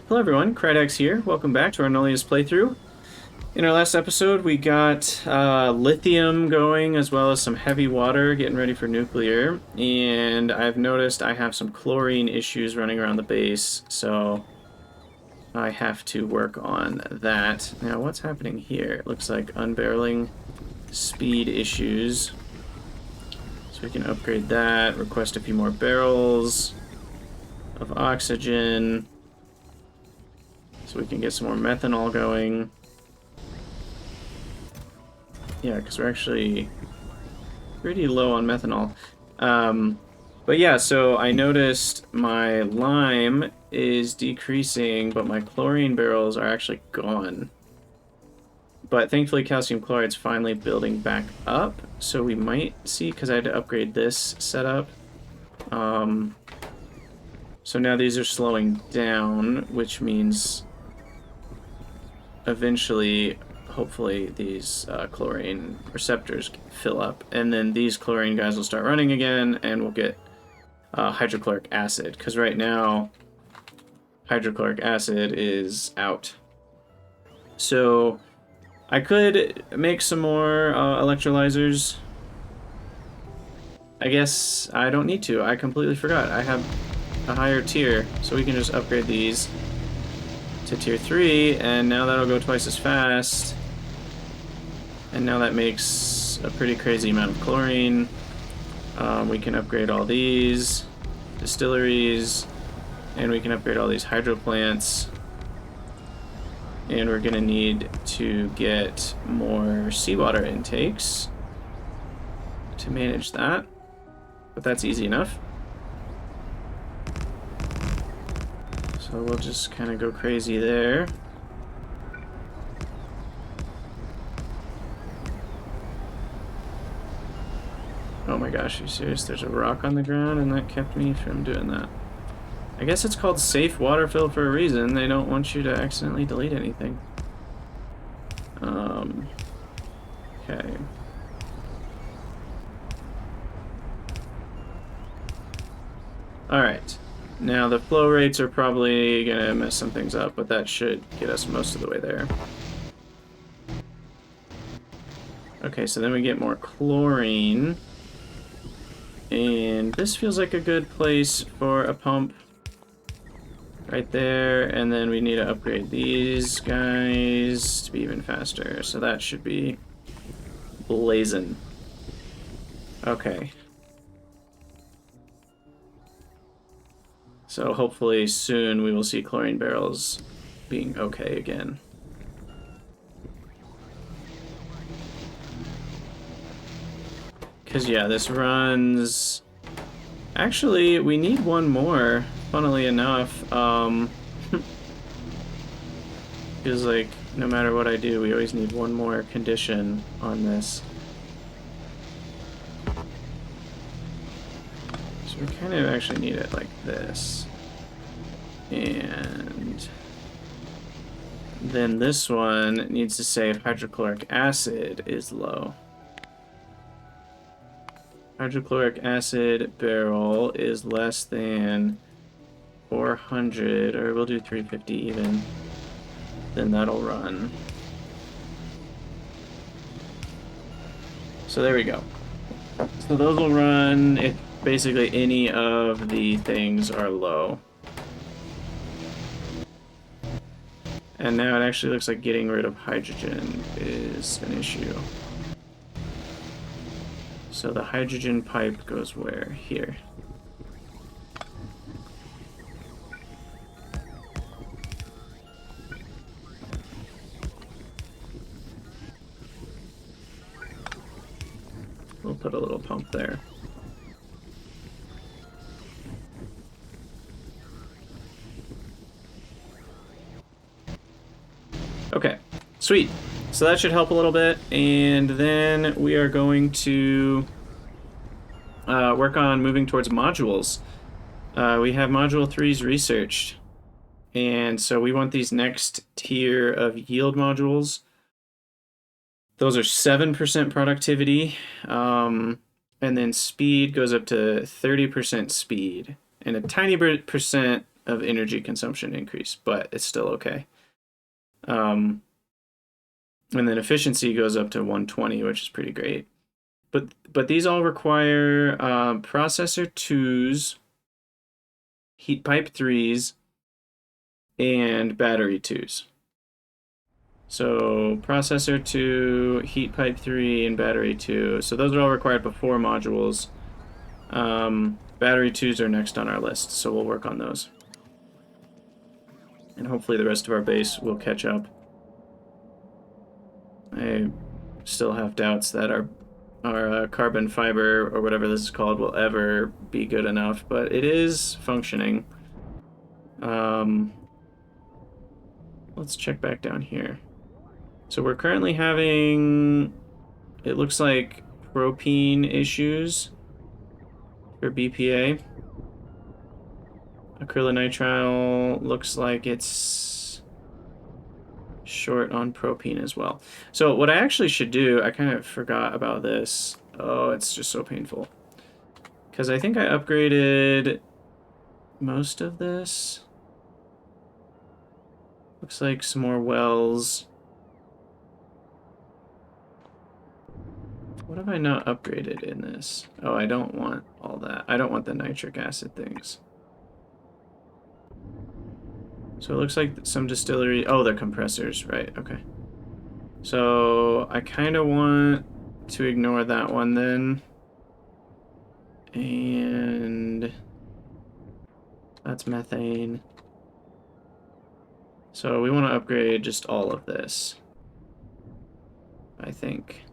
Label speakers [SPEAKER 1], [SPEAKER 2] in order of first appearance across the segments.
[SPEAKER 1] Hello everyone, Krydex here. Welcome back to our Nullius playthrough. In our last episode, we got lithium going, as well as some heavy water, getting ready for nuclear. And I've noticed I have some chlorine issues running around the base, so I have to work on that. Now, what's happening here? It looks like unbarreling speed issues. So we can upgrade that, request a few more barrels of oxygen, so we can get some more methanol going. Yeah, because we're actually pretty low on methanol. But yeah, so I noticed my lime is decreasing, but my chlorine barrels are actually gone. But thankfully calcium chloride's finally building back up, so we might see, because I had to upgrade this setup. So now these are slowing down, which means eventually, hopefully, these chlorine receptors fill up, and then these chlorine guys will start running again, and we'll get hydrochloric acid, because right now hydrochloric acid is out. So I could make some more electrolyzers. I guess I don't need to. I completely forgot. I have a higher tier, so we can just upgrade these to tier 3, and now that'll go twice as fast. And now that makes a pretty crazy amount of chlorine. We can upgrade all these distilleries, and we can upgrade all these hydro plants. And we're gonna need to get more seawater intakes to manage that, but that's easy enough. So we'll just kind of go crazy there. Oh my gosh, are you serious? There's a rock on the ground and that kept me from doing that. I guess it's called safe waterfill for a reason. They don't want you to accidentally delete anything. Okay. Alright. Now the flow rates are probably gonna mess some things up, but that should get us most of the way there. Okay, so then we get more chlorine. And this feels like a good place for a pump. Right there, and then we need to upgrade these guys to be even faster. So that should be blazing. Okay. So hopefully soon we will see chlorine barrels being okay again. Because, yeah, this runs... Actually, we need one more, funnily enough. Feels like no matter what I do, we always need one more condition on this. So we kind of actually need it like this. And then this one needs to say if hydrochloric acid is low. Hydrochloric acid barrel is less than 400, or we'll do 350 even. Then that'll run. So there we go. So those will run if basically any of the things are low. And now it actually looks like getting rid of hydrogen is an issue. So the hydrogen pipe goes where? Here. We'll put a little pump there. Okay, sweet. So that should help a little bit, and then we are going to work on moving towards modules. We have Module 3's researched, and so we want these next tier of yield modules. Those are 7% productivity, and then speed goes up to 30% speed, and a tiny percent of energy consumption increase, but it's still okay. And then efficiency goes up to 120, which is pretty great. But these all require processor 2s, heat pipe 3s, and battery 2s. So processor 2, heat pipe 3, and battery 2. So those are all required before modules. Battery 2s are next on our list, so we'll work on those. And hopefully the rest of our base will catch up. I still have doubts that our carbon fiber, or whatever this is called, will ever be good enough, but it is functioning. Let's check back down here. So we're currently having, it looks like, propene issues for BPA. Acrylonitrile looks like it's short on propene as well. So what I actually should do, I kind of forgot about this. Oh, it's just so painful. Because I think I upgraded most of this. Looks like some more wells. What have I not upgraded in this? Oh, I don't want all that. I don't want the nitric acid things. So it looks like some distillery... Oh, they're compressors, right, okay. So I kind of want to ignore that one then. And that's methane. So we want to upgrade just all of this, I think.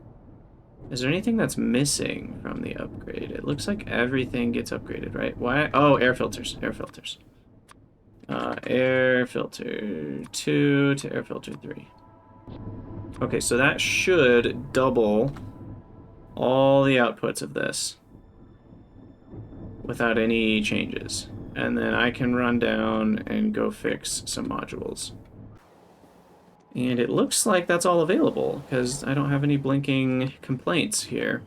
[SPEAKER 1] Is there anything that's missing from the upgrade? It looks like everything gets upgraded, right? Why? Oh, air filters. Air filters. Air filter 2 to air filter 3. Okay, so that should double all the outputs of this without any changes. And then I can run down and go fix some modules. And it looks like that's all available, because I don't have any blinking complaints here.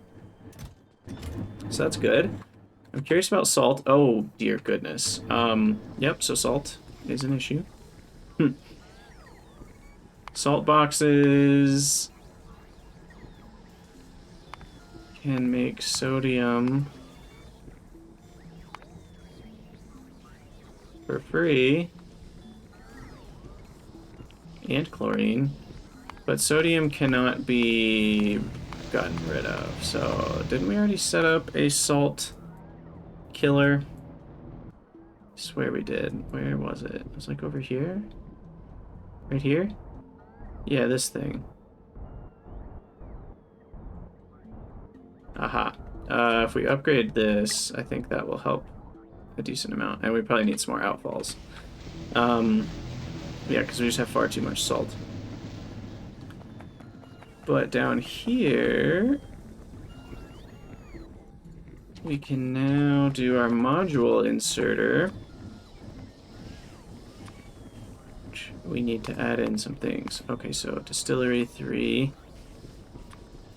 [SPEAKER 1] So that's good. I'm curious about salt. Oh, dear goodness. Yep, so salt is an issue. Salt boxes can make sodium for free. And chlorine, but sodium cannot be gotten rid of. So, didn't we already set up a salt killer? I swear we did. Where was it? It was like over here? Right here? Yeah, this thing. Aha. If we upgrade this, I think that will help a decent amount. And we probably need some more outfalls. Yeah, because we just have far too much salt. But down here, we can now do our module inserter. Which we need to add in some things. Okay, so distillery 3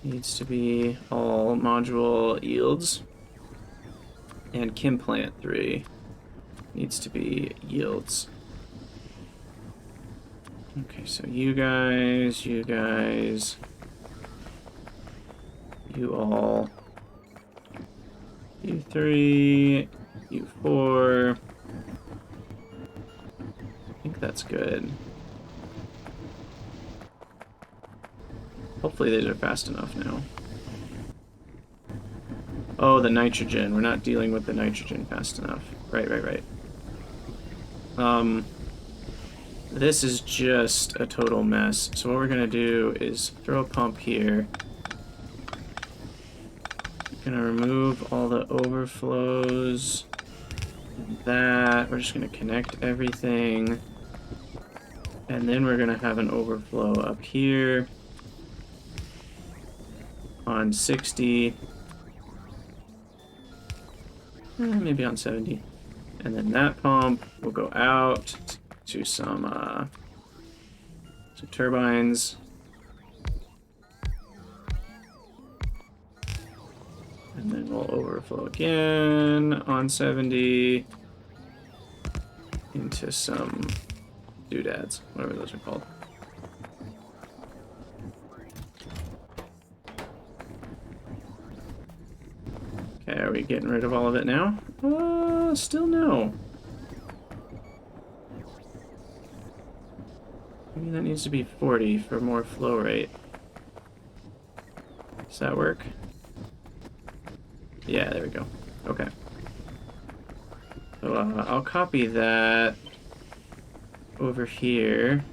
[SPEAKER 1] needs to be all module yields. And chem plant 3 needs to be yields. Okay, so you guys, you all, you 3, you 4. I think that's good. Hopefully these are fast enough now. Oh, the nitrogen. We're not dealing with the nitrogen fast enough. Right. This is just a total mess. So what we're gonna do is throw a pump here. We're gonna remove all the overflows. That we're just gonna connect everything. And then we're gonna have an overflow up here on 60. Maybe on 70. And then that pump will go out to some turbines. And then we'll overflow again on 70. into some doodads, whatever those are called. Okay, are we getting rid of all of it now? Still no. Maybe that needs to be 40 for more flow rate. Does that work? Yeah, there we go. Okay. So I'll copy that over here.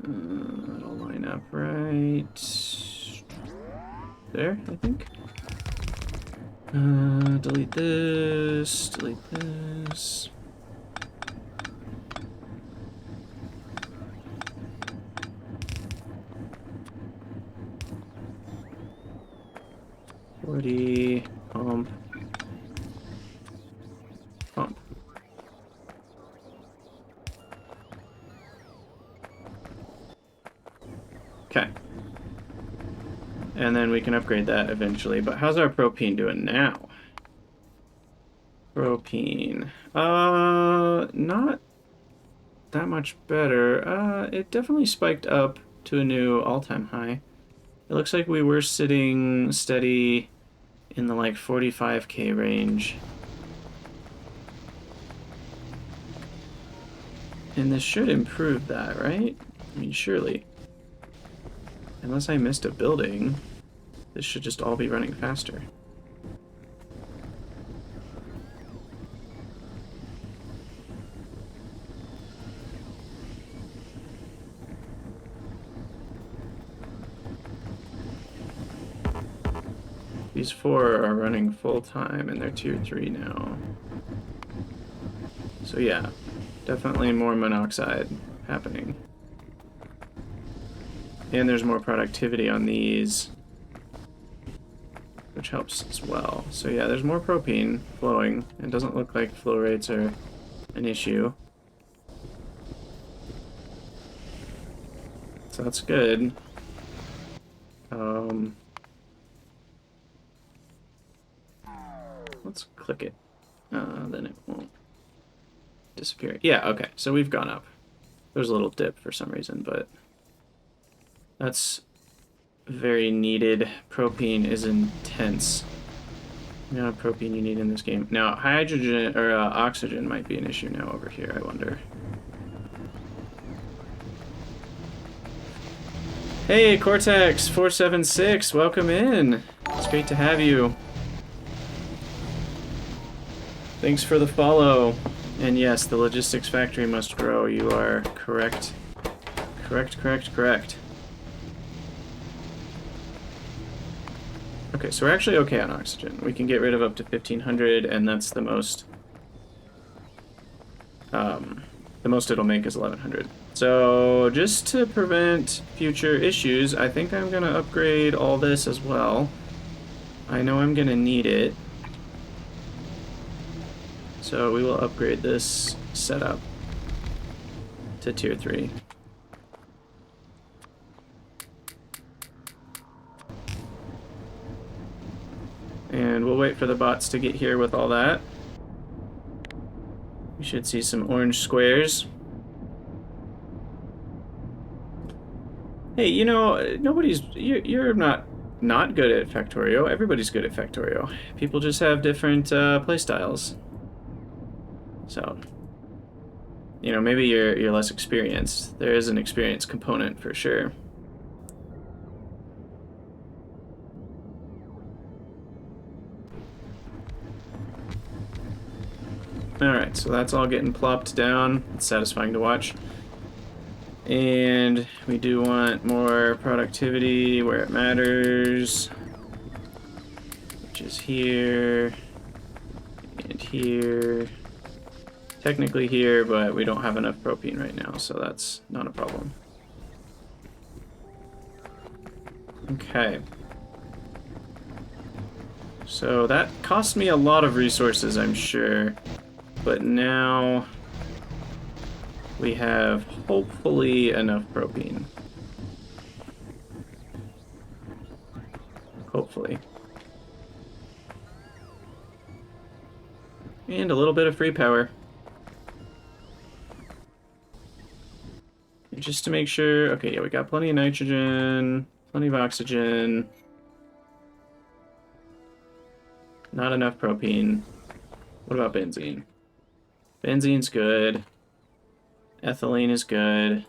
[SPEAKER 1] That'll line up right there, I think. Delete this, delete this. Pump. Pump. Okay. And then we can upgrade that eventually. But how's our propene doing now? Propene. Not that much better. It definitely spiked up to a new all-time high. It looks like we were sitting steady in the like 45k range. And this should improve that, right? I mean, surely. Unless I missed a building, this should just all be running faster. These 4 are running full time and they're tier 3 now. So yeah, definitely more monoxide happening. And there's more productivity on these, which helps as well. So yeah, there's more propene flowing. It doesn't look like flow rates are an issue. So that's good. Let's click it. Then it won't disappear. Yeah, okay. So we've gone up. There's a little dip for some reason, but that's very needed. Propene is intense. The amount of propene you need in this game. Now, hydrogen or oxygen might be an issue now over here, I wonder. Hey, Cortex476, welcome in. It's great to have you. Thanks for the follow. And yes, the logistics factory must grow. You are correct. Correct. Okay, so we're actually okay on oxygen. We can get rid of up to 1500, and that's the most it'll make is 1100. So just to prevent future issues, I think I'm gonna upgrade all this as well. I know I'm gonna need it. So we will upgrade this setup to tier 3. And we'll wait for the bots to get here with all that. We should see some orange squares. Hey, you know, you're not good at Factorio. Everybody's good at Factorio. People just have different playstyles. So, you know, maybe you're less experienced. There is an experience component for sure. Alright, so that's all getting plopped down. It's satisfying to watch. And we do want more productivity where it matters, which is here and here. Technically here, but we don't have enough propene right now, so that's not a problem. Okay. So that cost me a lot of resources, I'm sure. But now we have hopefully enough propene. Hopefully. And a little bit of free power. Just to make sure... Okay, yeah, we got plenty of nitrogen, plenty of oxygen. Not enough propene. What about benzene? Benzene's good. Ethylene is good.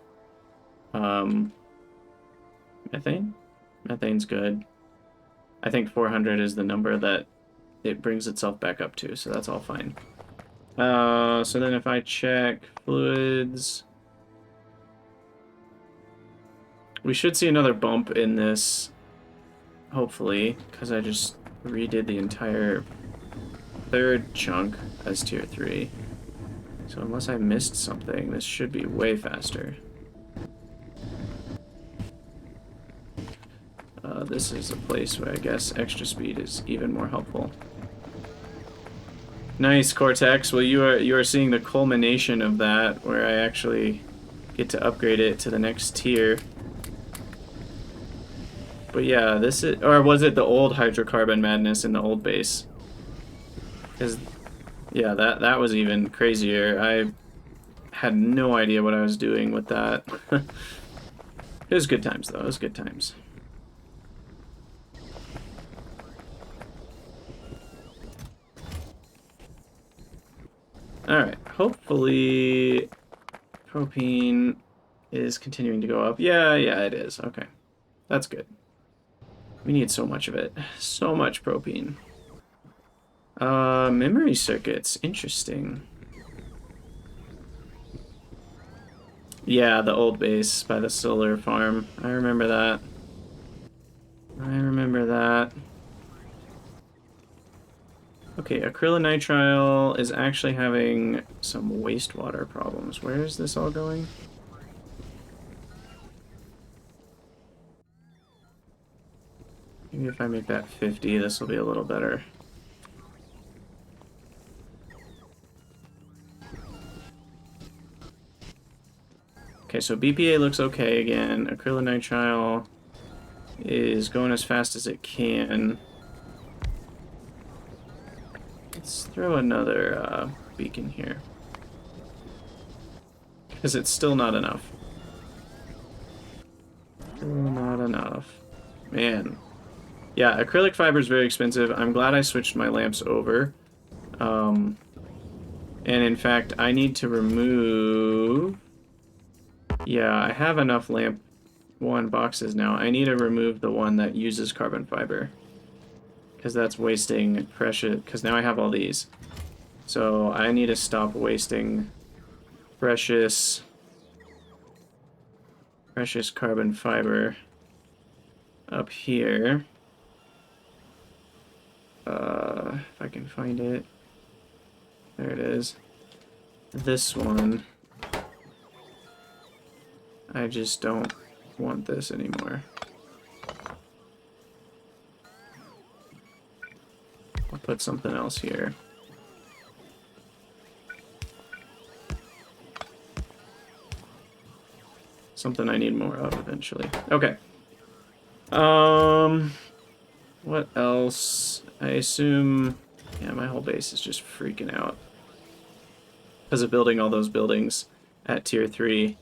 [SPEAKER 1] Methane? Methane's good. I think 400 is the number that it brings itself back up to, so that's all fine. So then if I check fluids... We should see another bump in this, hopefully, because I just redid the entire third chunk as tier 3. So unless I missed something, this should be way faster. This is a place where I guess extra speed is even more helpful. Nice, Cortex. Well, you are seeing the culmination of that, where I actually get to upgrade it to the next tier. But yeah, this is... Or was it the old hydrocarbon madness in the old base? Because, yeah, that was even crazier. I had no idea what I was doing with that. It was good times, though. It was good times. Alright, hopefully propene is continuing to go up. Yeah, it is. Okay. That's good. We need so much of it. So much propene. Memory circuits. Interesting. Yeah, the old base by the solar farm. I remember that. I remember that. Okay, acrylonitrile is actually having some wastewater problems. Where is this all going? Maybe if I make that 50, this will be a little better. Okay, so BPA looks okay again. Acrylonitrile is going as fast as it can. Let's throw another beacon here. Because it's still not enough. Still not enough. Man. Yeah, acrylic fiber is very expensive. I'm glad I switched my lamps over. And in fact, I need to remove... Yeah, I have enough lamp 1 boxes now. I need to remove the one that uses carbon fiber. Because that's wasting precious... Because now I have all these. So I need to stop wasting precious carbon fiber up here. If I can find it. There it is. This one. I just don't want this anymore. I'll put something else here. Something I need more of eventually. Okay. What else? I assume... Yeah, my whole base is just freaking out. Because of building all those buildings at tier 3.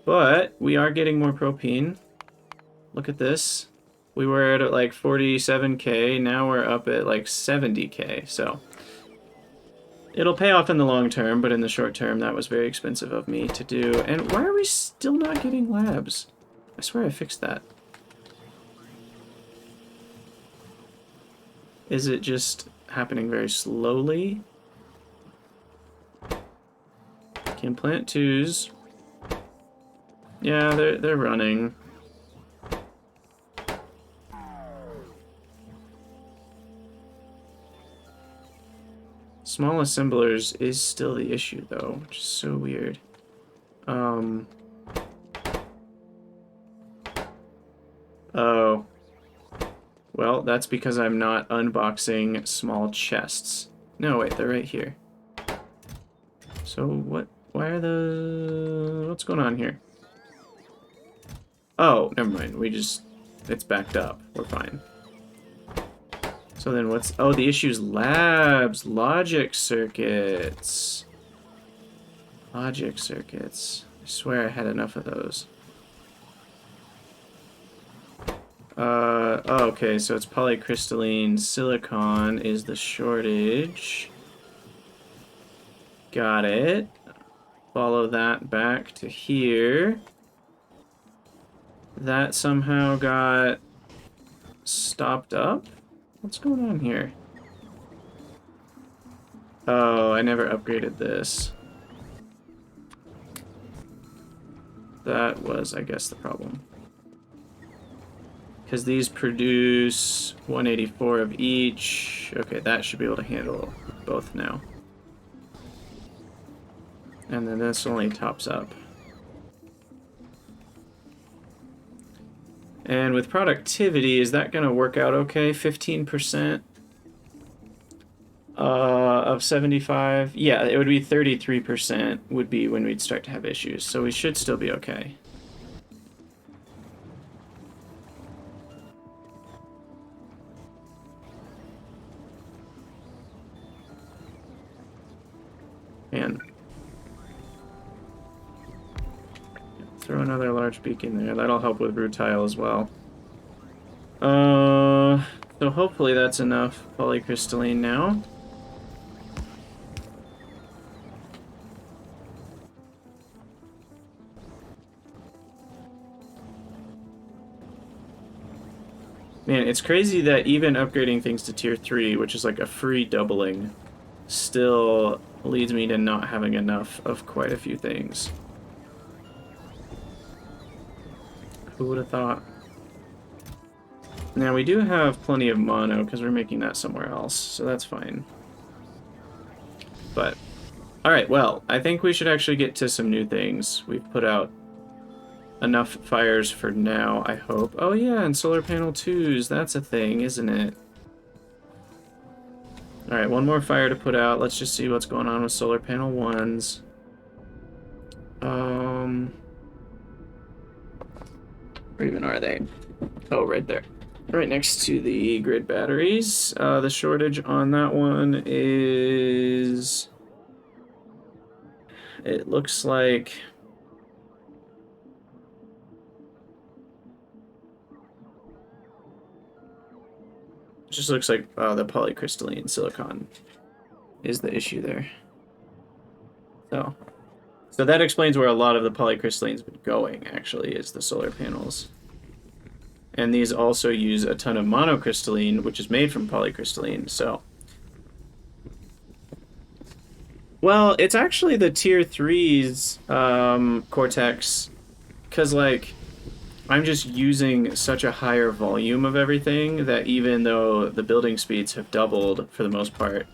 [SPEAKER 1] But we are getting more propene. Look at this. We were at like 47k, now we're up at like 70k, so... It'll pay off in the long term, but in the short term, that was very expensive of me to do. And why are we still not getting labs? I swear I fixed that. Is it just happening very slowly? Can plant 2s. Yeah, they're running. Small assemblers is still the issue, though, which is so weird. Oh. Well, that's because I'm not unboxing small chests. No, wait, they're right here. So what? Why are the... What's going on here? Oh, never mind. We just... It's backed up. We're fine. So then what's... Oh, the issue's labs. Logic circuits. Logic circuits. I swear I had enough of those. Oh, okay, so it's polycrystalline silicon is the shortage. Got it. Follow that back to here. That somehow got stopped up? What's going on here? Oh, I never upgraded this. That was, I guess, the problem. Because these produce 184 of each. Okay, that should be able to handle both now. And then this only tops up. And with productivity, is that going to work out okay? 15% of 75? Yeah, it would be 33% would be when we'd start to have issues. So we should still be okay. Man. Throw another large beacon there. That'll help with rutile as well. So hopefully that's enough polycrystalline now. Man, it's crazy that even upgrading things to tier 3, which is like a free doubling, still leads me to not having enough of quite a few things. Who would have thought? Now, we do have plenty of mono, because we're making that somewhere else, so that's fine. But, alright, well, I think we should actually get to some new things. We've put out enough fires for now, I hope. Oh yeah, and solar panel 2s, that's a thing, isn't it? Alright, one more fire to put out. Let's just see what's going on with solar panel 1s. Where even are they? Oh, right there. Right next to the grid batteries. The shortage on that one is... It looks like... It just looks like the polycrystalline silicon is the issue there. So that explains where a lot of the polycrystalline's been going, actually, is the solar panels. And these also use a ton of monocrystalline, which is made from polycrystalline, so... Well, it's actually the tier 3's Cortex, because, like, I'm just using such a higher volume of everything that even though the building speeds have doubled for the most part,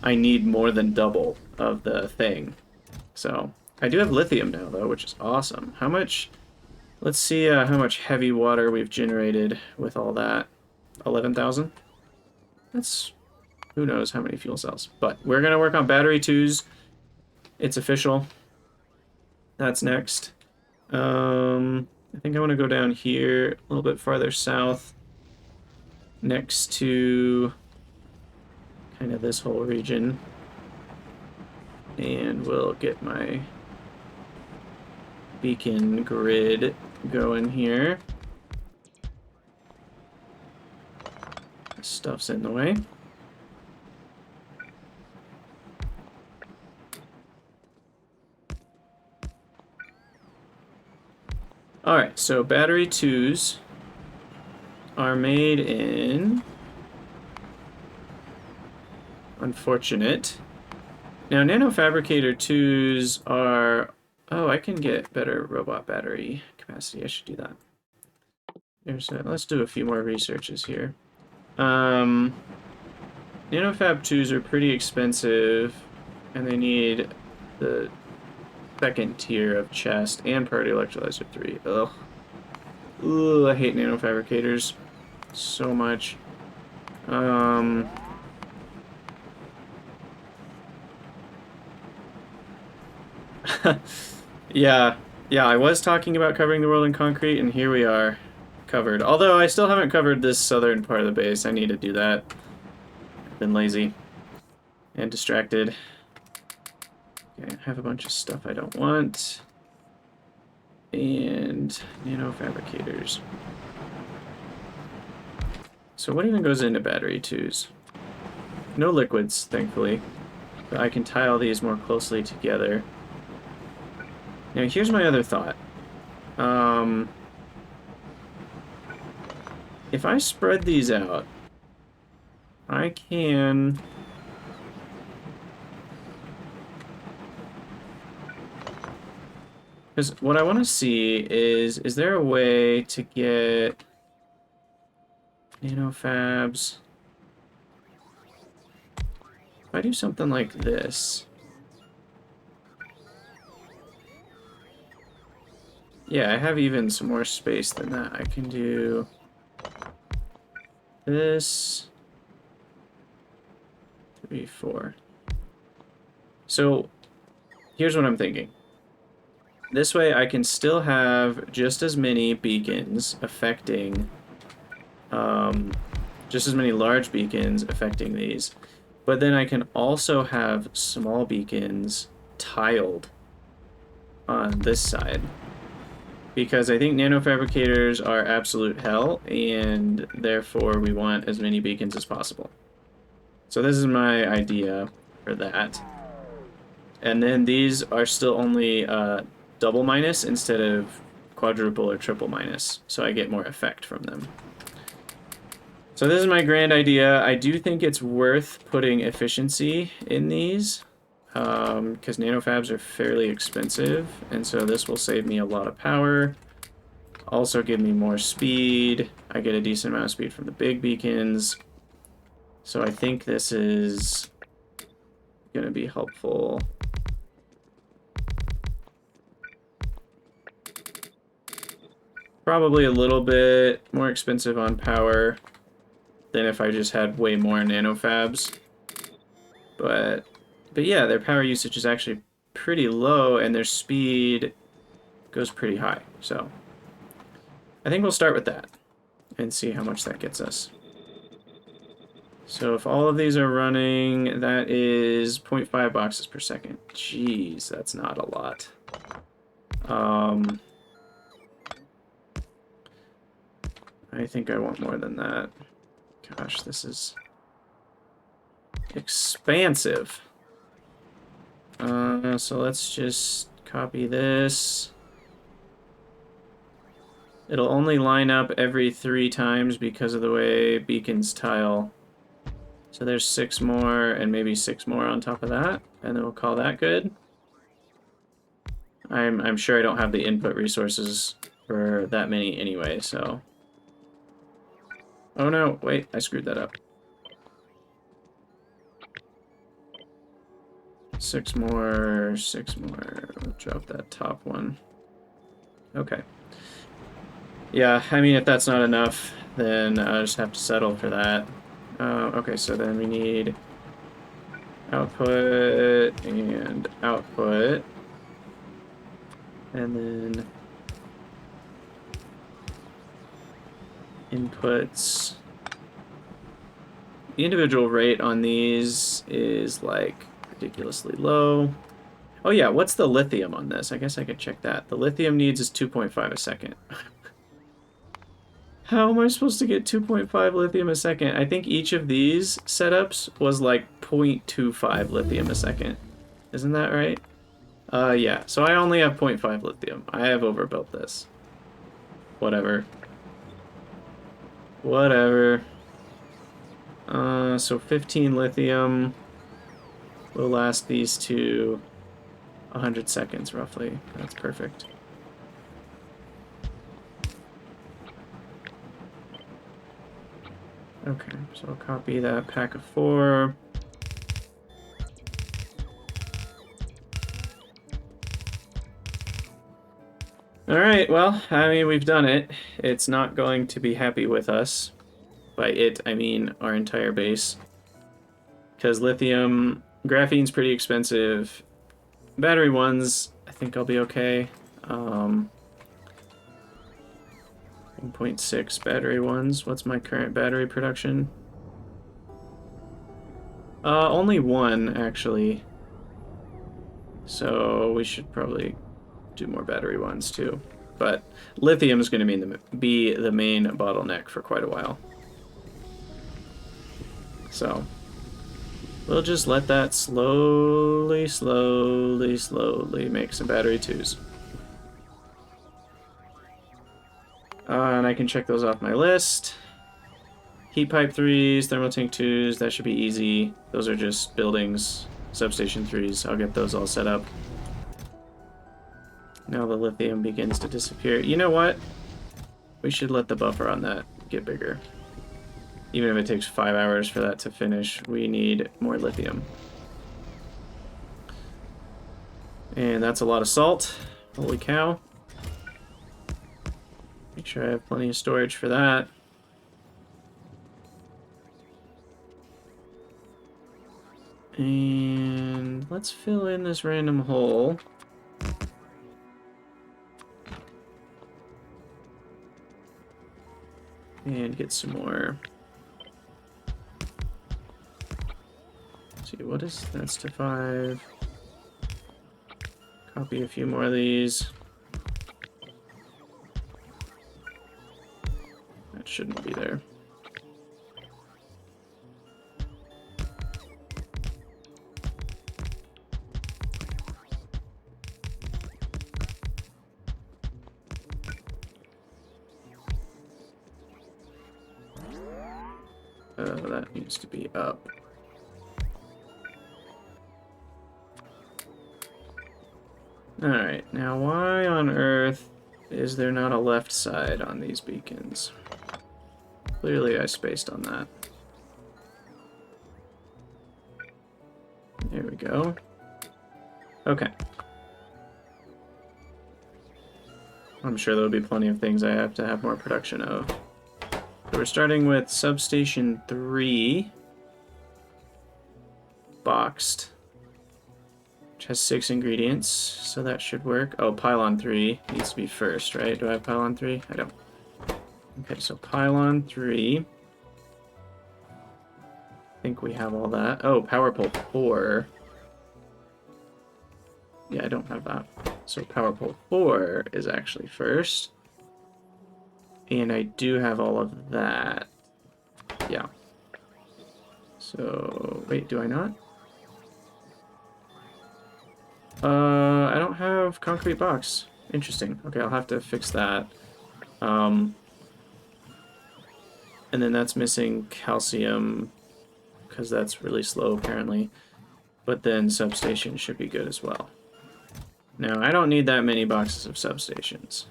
[SPEAKER 1] I need more than double of the thing. So, I do have lithium now, though, which is awesome. How much... Let's see how much heavy water we've generated with all that. 11,000? That's... Who knows how many fuel cells. But we're going to work on battery 2s. It's official. That's next. I think I want to go down here, a little bit farther south, next to kind of this whole region. And we'll get my beacon grid going here. Stuff's in the way. Alright, so battery 2s are made in... Unfortunate. Now, nanofabricator 2s are... Oh, I can get better robot battery capacity. I should do that. Let's do a few more researches here. Nanofab 2s are pretty expensive, and they need the second tier of chest and priority electrolyzer 3. Ugh. Ugh, I hate nanofabricators so much. Yeah, I was talking about covering the world in concrete, and here we are, covered. Although I still haven't covered this southern part of the base. I need to do that. been lazy and distracted. Okay, I have a bunch of stuff I don't want. And nanofabricators. So what even goes into battery 2s? No liquids, thankfully. But I can tile these more closely together. Now here's my other thought. If I spread these out, I can... Because what I want to see is there a way to get nanofabs? If I do something like this... Yeah, I have even some more space than that. I can do this... 3, 4. So, here's what I'm thinking. This way I can still have just as many beacons affecting, just as many large beacons affecting these. But then I can also have small beacons tiled on this side. Because I think nanofabricators are absolute hell, and therefore we want as many beacons as possible. So this is my idea for that. And then these are still only double minus instead of quadruple or triple minus, so I get more effect from them. So this is my grand idea. I do think it's worth putting efficiency in these, because nanofabs are fairly expensive, and so this will save me a lot of power. Also give me more speed. I get a decent amount of speed from the big beacons. So I think this is going to be helpful. Probably a little bit more expensive on power than if I just had way more nanofabs. But yeah, their power usage is actually pretty low, and their speed goes pretty high. So I think we'll start with that and see how much that gets us. So if all of these are running, that is 0.5 boxes per second. Jeez, that's not a lot. I think I want more than that. Gosh, this is expansive. So let's just copy this. It'll only line up every 3 times because of the way beacons tile. So there's 6 more, and maybe 6 more on top of that, and then we'll call that good. I'm sure I don't have the input resources for that many anyway, so... Oh no, wait, I screwed that up. 6 more, 6 more. We'll drop that top one. Okay. Yeah, I mean, if that's not enough, then I'll just have to settle for that. Okay, so then we need output and output. And then inputs. The individual rate on these is like ridiculously low. Oh yeah, what's the lithium on this? I guess I could check that. The lithium needs is 2.5 a second. How am I supposed to get 2.5 lithium a second? I think each of these setups was like 0.25 lithium a second. Isn't that right? Yeah, so I only have 0.5 lithium. I have overbuilt this. Whatever. Whatever. So 15 lithium will last these two 100 seconds, roughly. That's perfect. Okay, so I'll copy that pack of 4. Alright, well, I mean, we've done it. It's not going to be happy with us. By it, I mean our entire base. Because lithium, graphene's pretty expensive. Battery ones, I think I'll be okay. 1.6 battery ones. What's my current battery production? Only one, actually. So we should probably do more battery ones, too. But lithium is going to be the main bottleneck for quite a while. So we'll just let that slowly make some battery 2s. And I can check those off my list. Heat pipe 3s, thermal tank 2s, that should be easy. Those are just buildings. Substation 3s, I'll get those all set up. Now the lithium begins to disappear. You know what? We should let the buffer on that get bigger. Even if it takes 5 hours for that to finish, we need more lithium. And that's a lot of salt. Holy cow. Make sure I have plenty of storage for that. And let's fill in this random hole. And get some more. Let's see, what is that's to 5. Copy a few more of these. That shouldn't be there. That needs to be up. Alright, now why on earth is there not a left side on these beacons? Clearly I spaced on that. There we go. Okay. I'm sure there'll be plenty of things I have to have more production of. So we're starting with Substation 3. Boxed. Which has 6 ingredients, so that should work. Oh, Pylon 3 needs to be first, right? Do I have Pylon 3? I don't. Okay, so Pylon 3. I think we have all that. Oh, Power Pole 4. Yeah, I don't have that. So Power Pole 4 is actually first. And I do have all of that. Yeah. So, wait, do I not? I don't have concrete box. Interesting. Okay, I'll have to fix that. And then that's missing calcium, because that's really slow, apparently. But then substation should be good as well. Now, I don't need that many boxes of substations.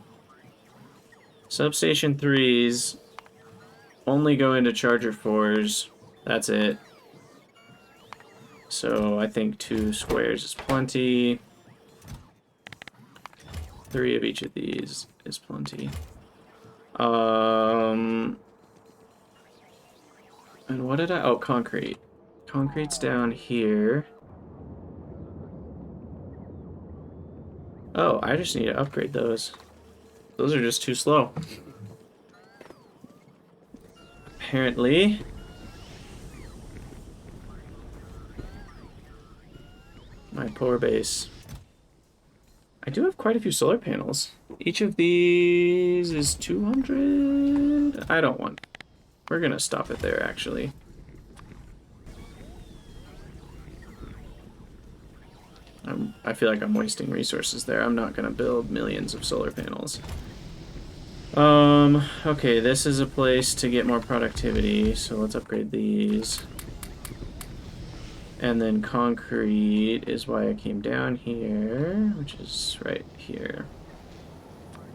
[SPEAKER 1] Substation 3s only go into charger 4s. That's it. So I think 2 squares is plenty. 3 of each of these is plenty. And what did I... Oh, concrete. Concrete's down here. Oh, I just need to upgrade those. Those are just too slow. Apparently. My poor base. I do have quite a few solar panels. Each of these is 200? I don't want... We're gonna stop it there, actually. I feel like I'm wasting resources there. I'm not gonna build millions of solar panels. Okay, this is a place to get more productivity, so let's upgrade these. And then concrete is why I came down here, which is right here.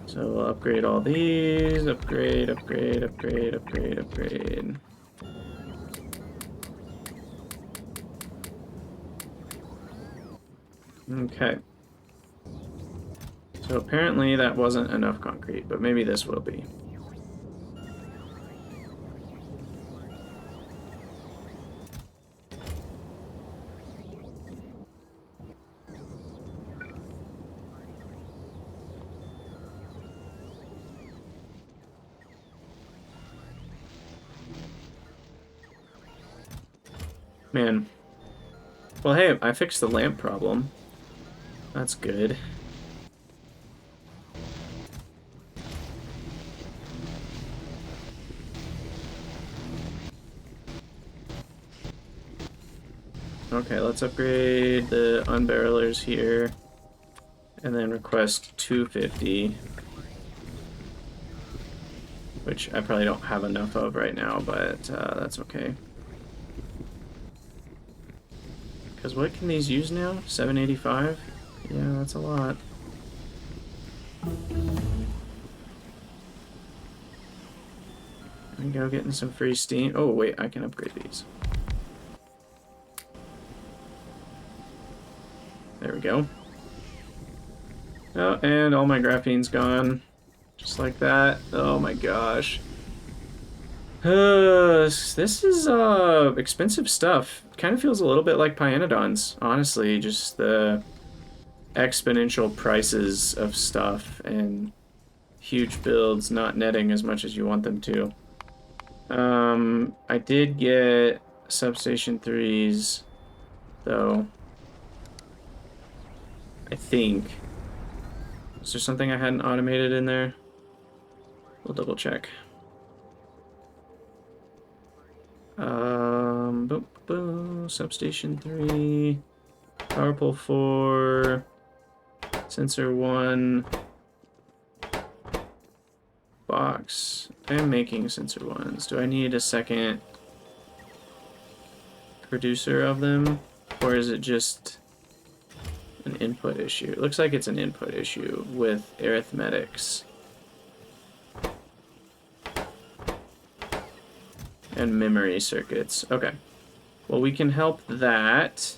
[SPEAKER 1] So we'll upgrade all these, upgrade. Okay. So apparently that wasn't enough concrete, but maybe this will be. Man, Well, hey, I fixed the lamp problem. That's good. Okay, let's upgrade the unbarrelers here. And then request 250. Which I probably don't have enough of right now, but that's okay. Because what can these use now? 785? Yeah, that's a lot. There we go, getting some free steam. Oh, wait, I can upgrade these. There we go. Oh, and all my graphene's gone. Just like that. Oh my gosh. This is expensive stuff. Kind of feels a little bit like Pyanodons, honestly. Just the exponential prices of stuff and huge builds not netting as much as you want them to. I did get Substation 3s, though. I think. Is there something I hadn't automated in there? We'll double check. Boom, boom, Substation 3, Power Pole 4, Sensor 1, box. I'm making Sensor 1s. Do I need a second producer of them? Or is it just an input issue? It looks like it's an input issue with arithmetics. And memory circuits. Okay. Well, we can help that.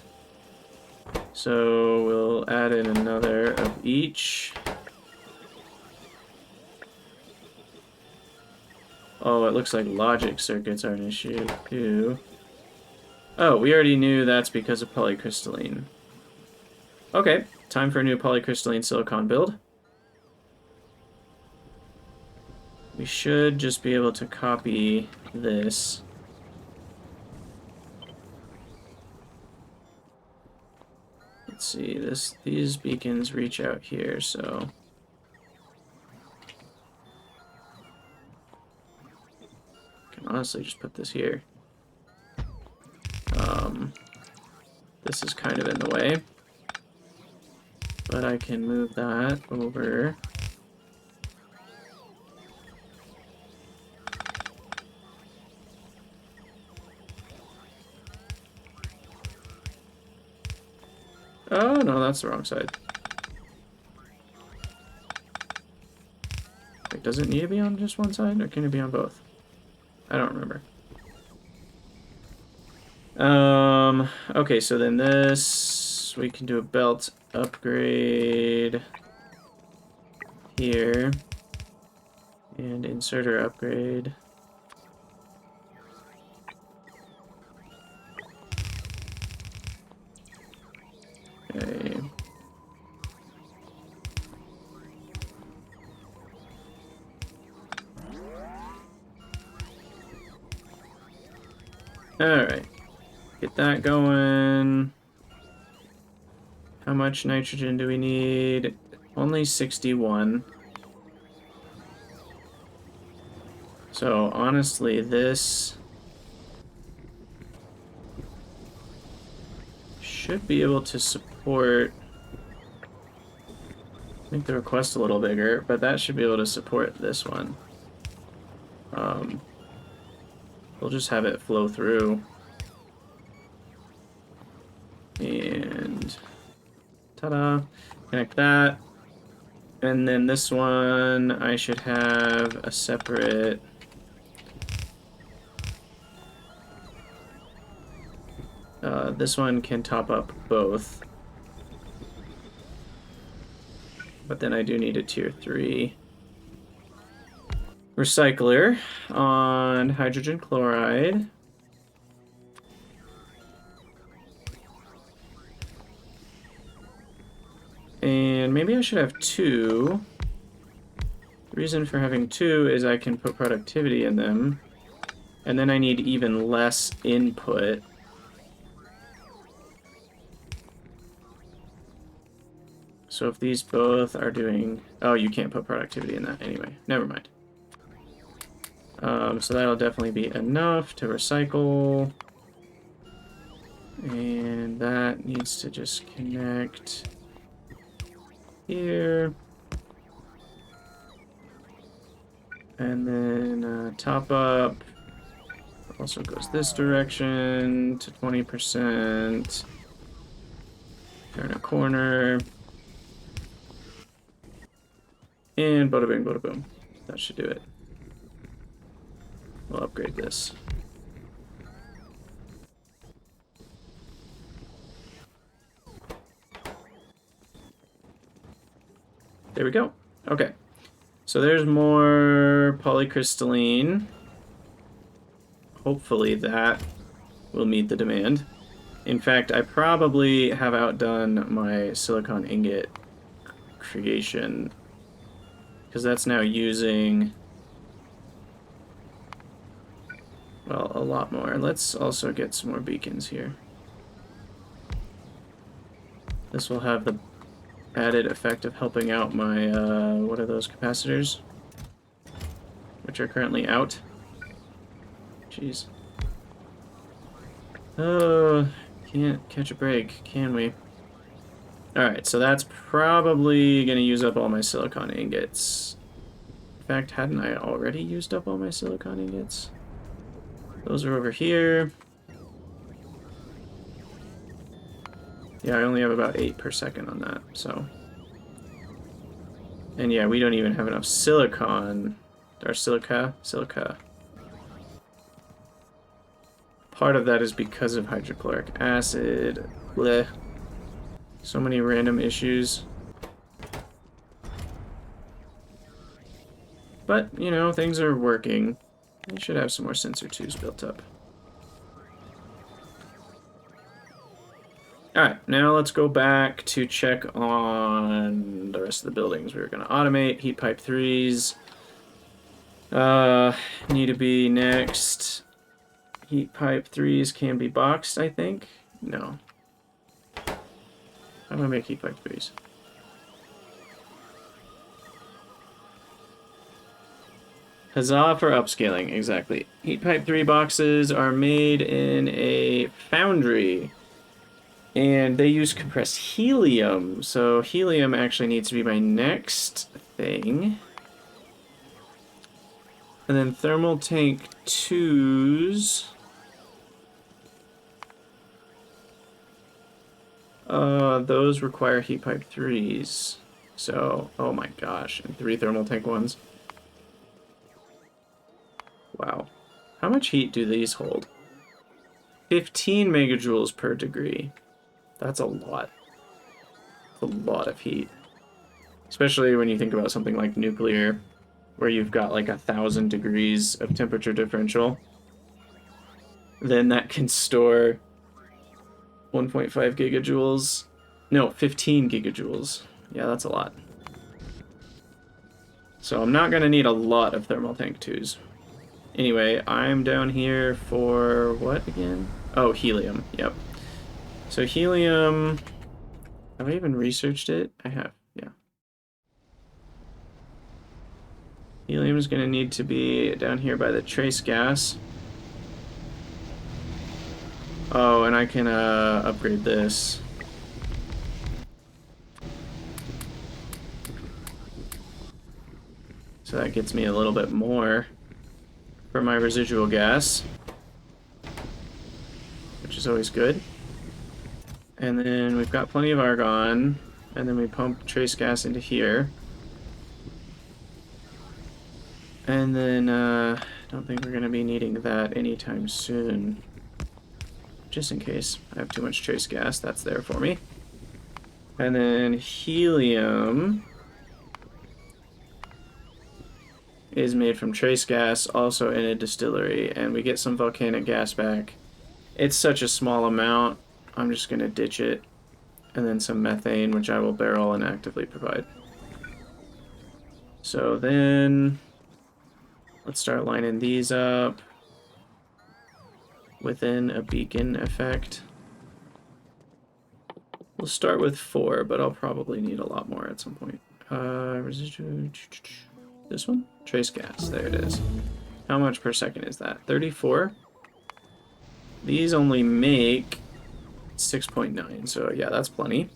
[SPEAKER 1] So we'll add in another of each. Oh, it looks like logic circuits are an issue too. Oh, we already knew that's because of polycrystalline. Okay, time for a new polycrystalline silicon build. We should just be able to copy this. Let's see, these beacons reach out here, so I can honestly just put this here. This is kind of in the way, but I can move that over. Oh, no, that's the wrong side. Wait, does it need to be on just one side, or can it be on both? I don't remember. Okay, so then this, we can do a belt upgrade here, and inserter upgrade. Okay. Alright. Get that going. How much nitrogen do we need? Only 61. So honestly, this should be able to support, make the request a little bigger, but that should be able to support this one. We'll just have it flow through. And ta-da, connect that. And then this one, I should have a separate this one can top up both. But then I do need a tier 3 recycler on hydrogen chloride. And maybe I should have 2. The reason for having 2 is I can put productivity in them. And then I need even less input. So if these both are doing... Oh, you can't put productivity in that anyway. Never mind. So that'll definitely be enough to recycle. And that needs to just connect here. And then top up also goes this direction to 20%. Turn a corner. And bada bing, bada boom. That should do it. We'll upgrade this. There we go. Okay. So there's more polycrystalline. Hopefully that will meet the demand. In fact, I probably have outdone my silicon ingot creation, because that's now using, well, a lot more. Let's also get some more beacons here. This will have the added effect of helping out my, what are those capacitors? Which are currently out. Jeez. Oh, can't catch a break, can we? Alright, so that's probably going to use up all my silicon ingots. In fact, hadn't I already used up all my silicon ingots? Those are over here. Yeah, I only have about 8 per second on that, so... And yeah, we don't even have enough silicon. Or silica? Silica. Part of that is because of hydrochloric acid. Blech. So many random issues. But, you know, things are working. I should have some more sensor 2s built up. Alright, now let's go back to check on the rest of the buildings. We were going to automate, heat pipe 3s. Need to be next. Heat pipe 3s can be boxed, I think. No. I'm going to make heat pipe 3s. Huzzah for upscaling, exactly. Heat pipe 3 boxes are made in a foundry. And they use compressed helium. So helium actually needs to be my next thing. And then thermal tank 2s. Those require heat pipe 3s. So, oh my gosh, and 3 thermal tank 1s. Wow. How much heat do these hold? 15 megajoules per degree. That's a lot. That's a lot of heat. Especially when you think about something like nuclear, where you've got like 1,000 degrees of temperature differential. Then that can store 1.5 gigajoules. No, 15 gigajoules. Yeah, that's a lot. So I'm not going to need a lot of thermal tank 2s. Anyway, I'm down here for what again? Oh, helium. Yep. So helium... Have I even researched it? I have, yeah. Helium is going to need to be down here by the trace gas. Oh, and I can upgrade this. So that gets me a little bit more for my residual gas, which is always good. And then we've got plenty of argon, and then we pump trace gas into here. And then I don't think we're going to be needing that anytime soon. Just in case I have too much trace gas, that's there for me. And then helium is made from trace gas, also in a distillery, and we get some volcanic gas back. It's such a small amount, I'm just going to ditch it. And then some methane, which I will barrel and actively provide. So then, let's start lining these up within a beacon effect. We'll start with 4, but I'll probably need a lot more at some point. Residual. This one? Trace gas. There it is. How much per second is that? 34? These only make 6.9, so yeah, that's plenty.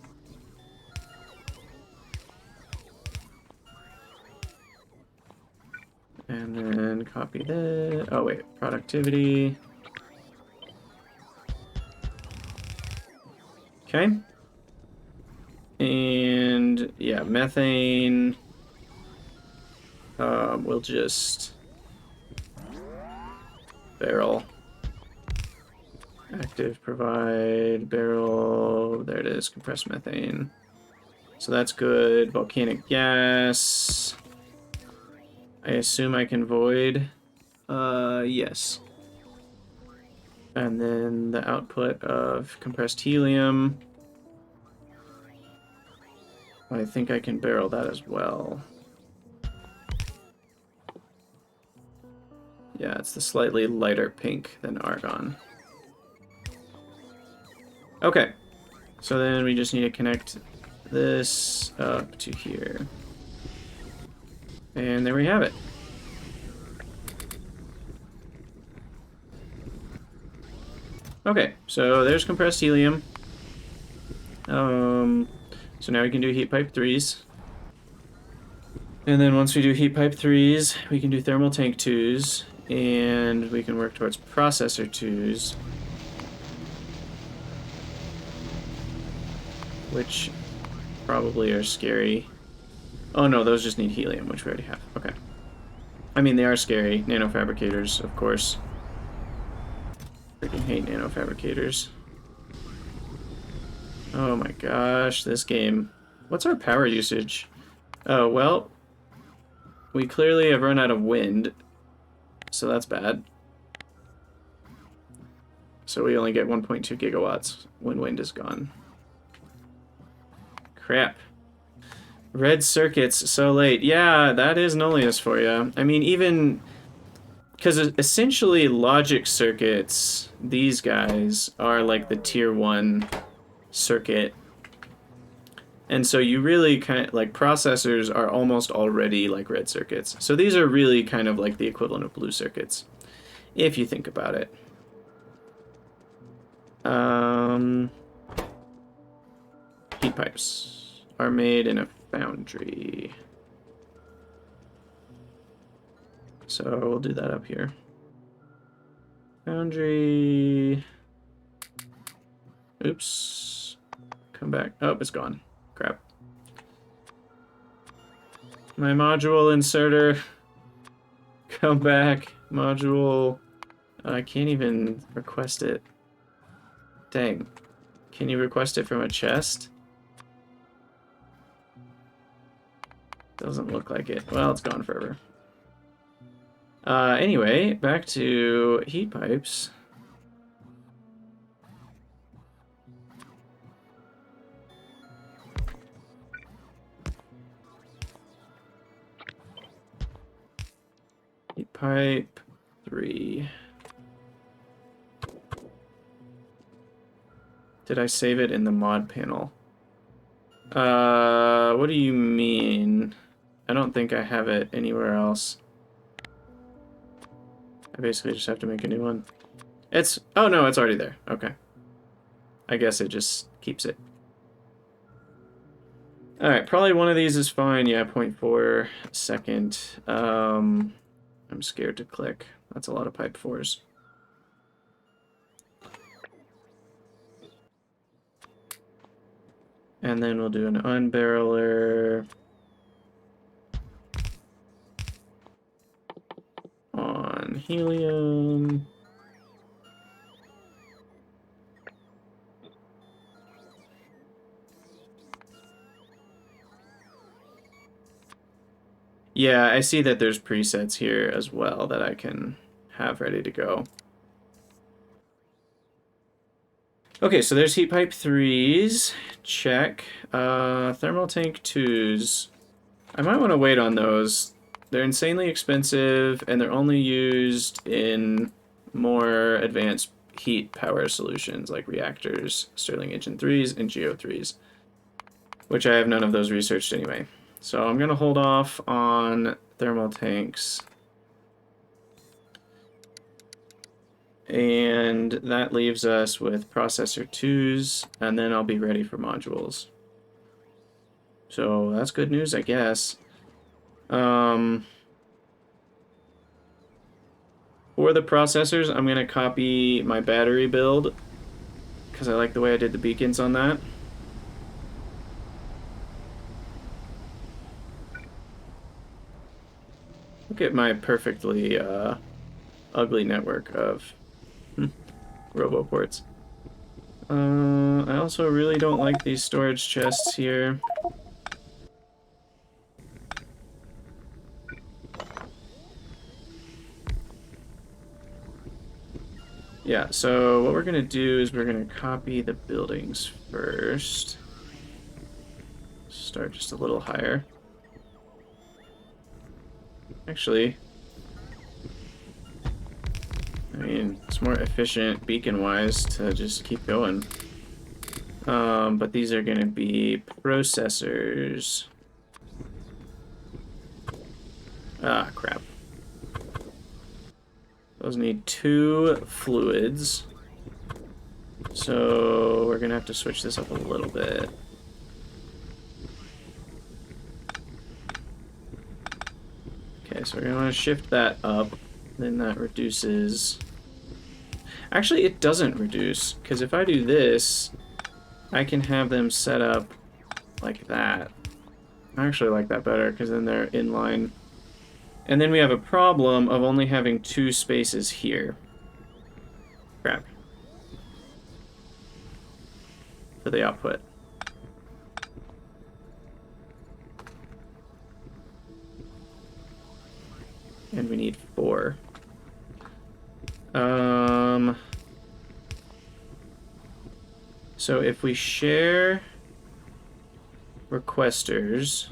[SPEAKER 1] And then copy this. Oh, wait. Productivity. Okay. And yeah, methane. We'll just barrel. Active, provide, barrel. There it is. Compressed methane. So that's good. Volcanic gas. I assume I can void. Yes. And then the output of compressed helium. I think I can barrel that as well. Yeah, it's the slightly lighter pink than argon. Okay. So then we just need to connect this up to here. And there we have it. Okay, so there's compressed helium. So now we can do heat pipe 3s. And then once we do heat pipe 3s, we can do thermal tank 2s, and we can work towards processor 2s. Which probably are scary. Oh no, those just need helium, which we already have. Okay. I mean, they are scary. Nanofabricators, of course. Freaking hate nanofabricators. Oh my gosh, this game. What's our power usage? Oh, well, we clearly have run out of wind, so that's bad. So we only get 1.2 gigawatts when wind is gone. Crap. Red circuits so late. Yeah, that is Nullius for you. I mean, even... because essentially logic circuits, these guys, are like the tier 1 circuit. And so you really kind of, like, processors are almost already like red circuits. So these are really kind of like the equivalent of blue circuits, if you think about it. Heat pipes are made in a foundry. So we'll do that up here. Foundry. Oops. Come back. Oh, it's gone. Crap. My module inserter. Come back. Module. I can't even request it. Dang. Can you request it from a chest? Doesn't look like it. Well, it's gone forever. Anyway, back to heat pipes. Heat pipe 3. Did I save it in the mod panel? What do you mean? I don't think I have it anywhere else. I basically just have to make a new one. It's... oh no, it's already there. Okay. I guess it just keeps it. Alright, probably one of these is fine. Yeah, 0.4 second. I'm scared to click. That's a lot of pipe 4s. And then we'll do an unbarreler on helium. Yeah, I see that there's presets here as well that I can have ready to go. Okay, so there's heat pipe 3s. Check. Thermal tank 2s. I might want to wait on those. They're insanely expensive, and they're only used in more advanced heat power solutions like reactors, Stirling Engine 3s, and Geo 3s, which I have none of those researched anyway. So I'm going to hold off on thermal tanks. And that leaves us with processor 2s, and then I'll be ready for modules. So that's good news, I guess. For the processors, I'm going to copy my battery build, because I like the way I did the beacons on that. Look at my perfectly ugly network of roboports. I also really don't like these storage chests here. Yeah, so what we're going to do is we're going to copy the buildings first. Start just a little higher. Actually, I mean, it's more efficient beacon-wise to just keep going. But these are going to be processors. Ah, crap. Those need 2 fluids. So we're going to have to switch this up a little bit. Okay, so we're going to want to shift that up. Then that reduces... Actually, it doesn't reduce, because if I do this, I can have them set up like that. I actually like that better, because then they're in line. And then we have a problem of only having 2 spaces here. Crap. For the output. And we need 4. So if we share requesters,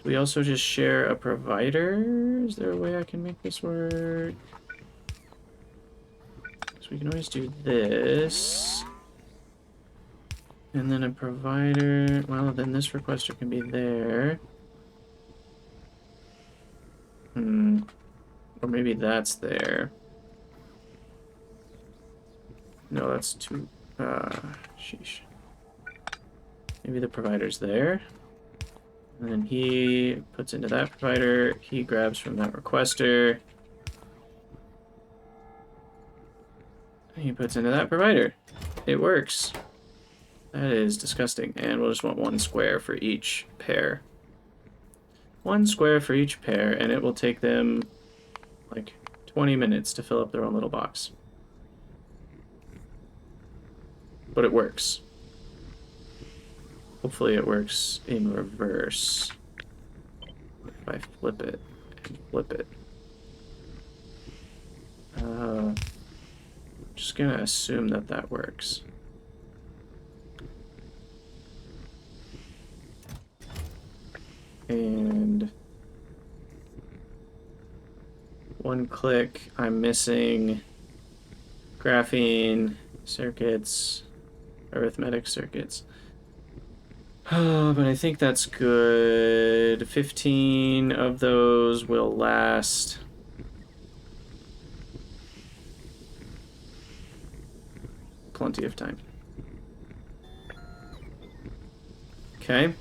[SPEAKER 1] we also just share a provider. Is there a way I can make this work? So we can always do this. And then a provider, well, then this requester can be there. Or maybe that's there. No, that's too, sheesh. Maybe the provider's there. And then he puts into that provider, he grabs from that requester. He puts into that provider. It works. That is disgusting. And we'll just want 1 square for each pair. 1 square for each pair, and it will take them like 20 minutes to fill up their own little box. But it works. Hopefully it works in reverse. If I flip it and flip it. Just gonna assume that that works. And 1 click, I'm missing graphene circuits, arithmetic circuits. But I think that's good. 15 of those will last. Plenty of time. Okay.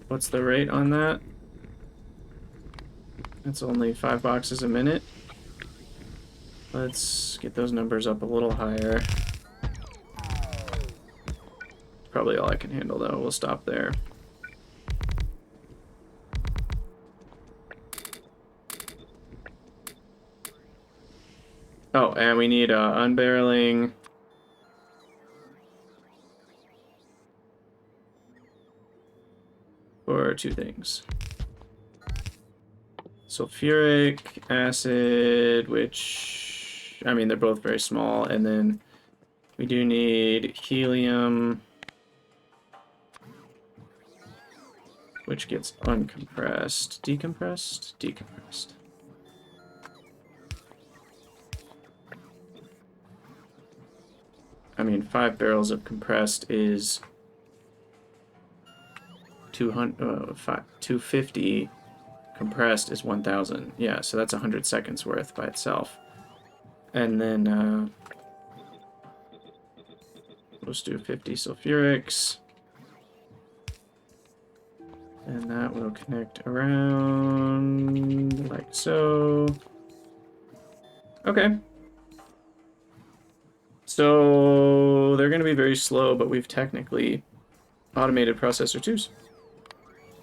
[SPEAKER 1] What's the rate on that? That's only 5 boxes a minute. Let's get those numbers up a little higher. Probably all I can handle, though. We'll stop there. Oh, and we need unbarreling. For 2 things. Sulfuric acid, which, I mean, they're both very small, and then we do need helium which gets uncompressed. Decompressed? Decompressed. I mean, 5 barrels of compressed is 250. Compressed is 1,000. Yeah, so that's 100 seconds worth by itself. And then let's do 50 sulfurics. And that will connect around like so. Okay. So they're going to be very slow, but we've technically automated processor 2s.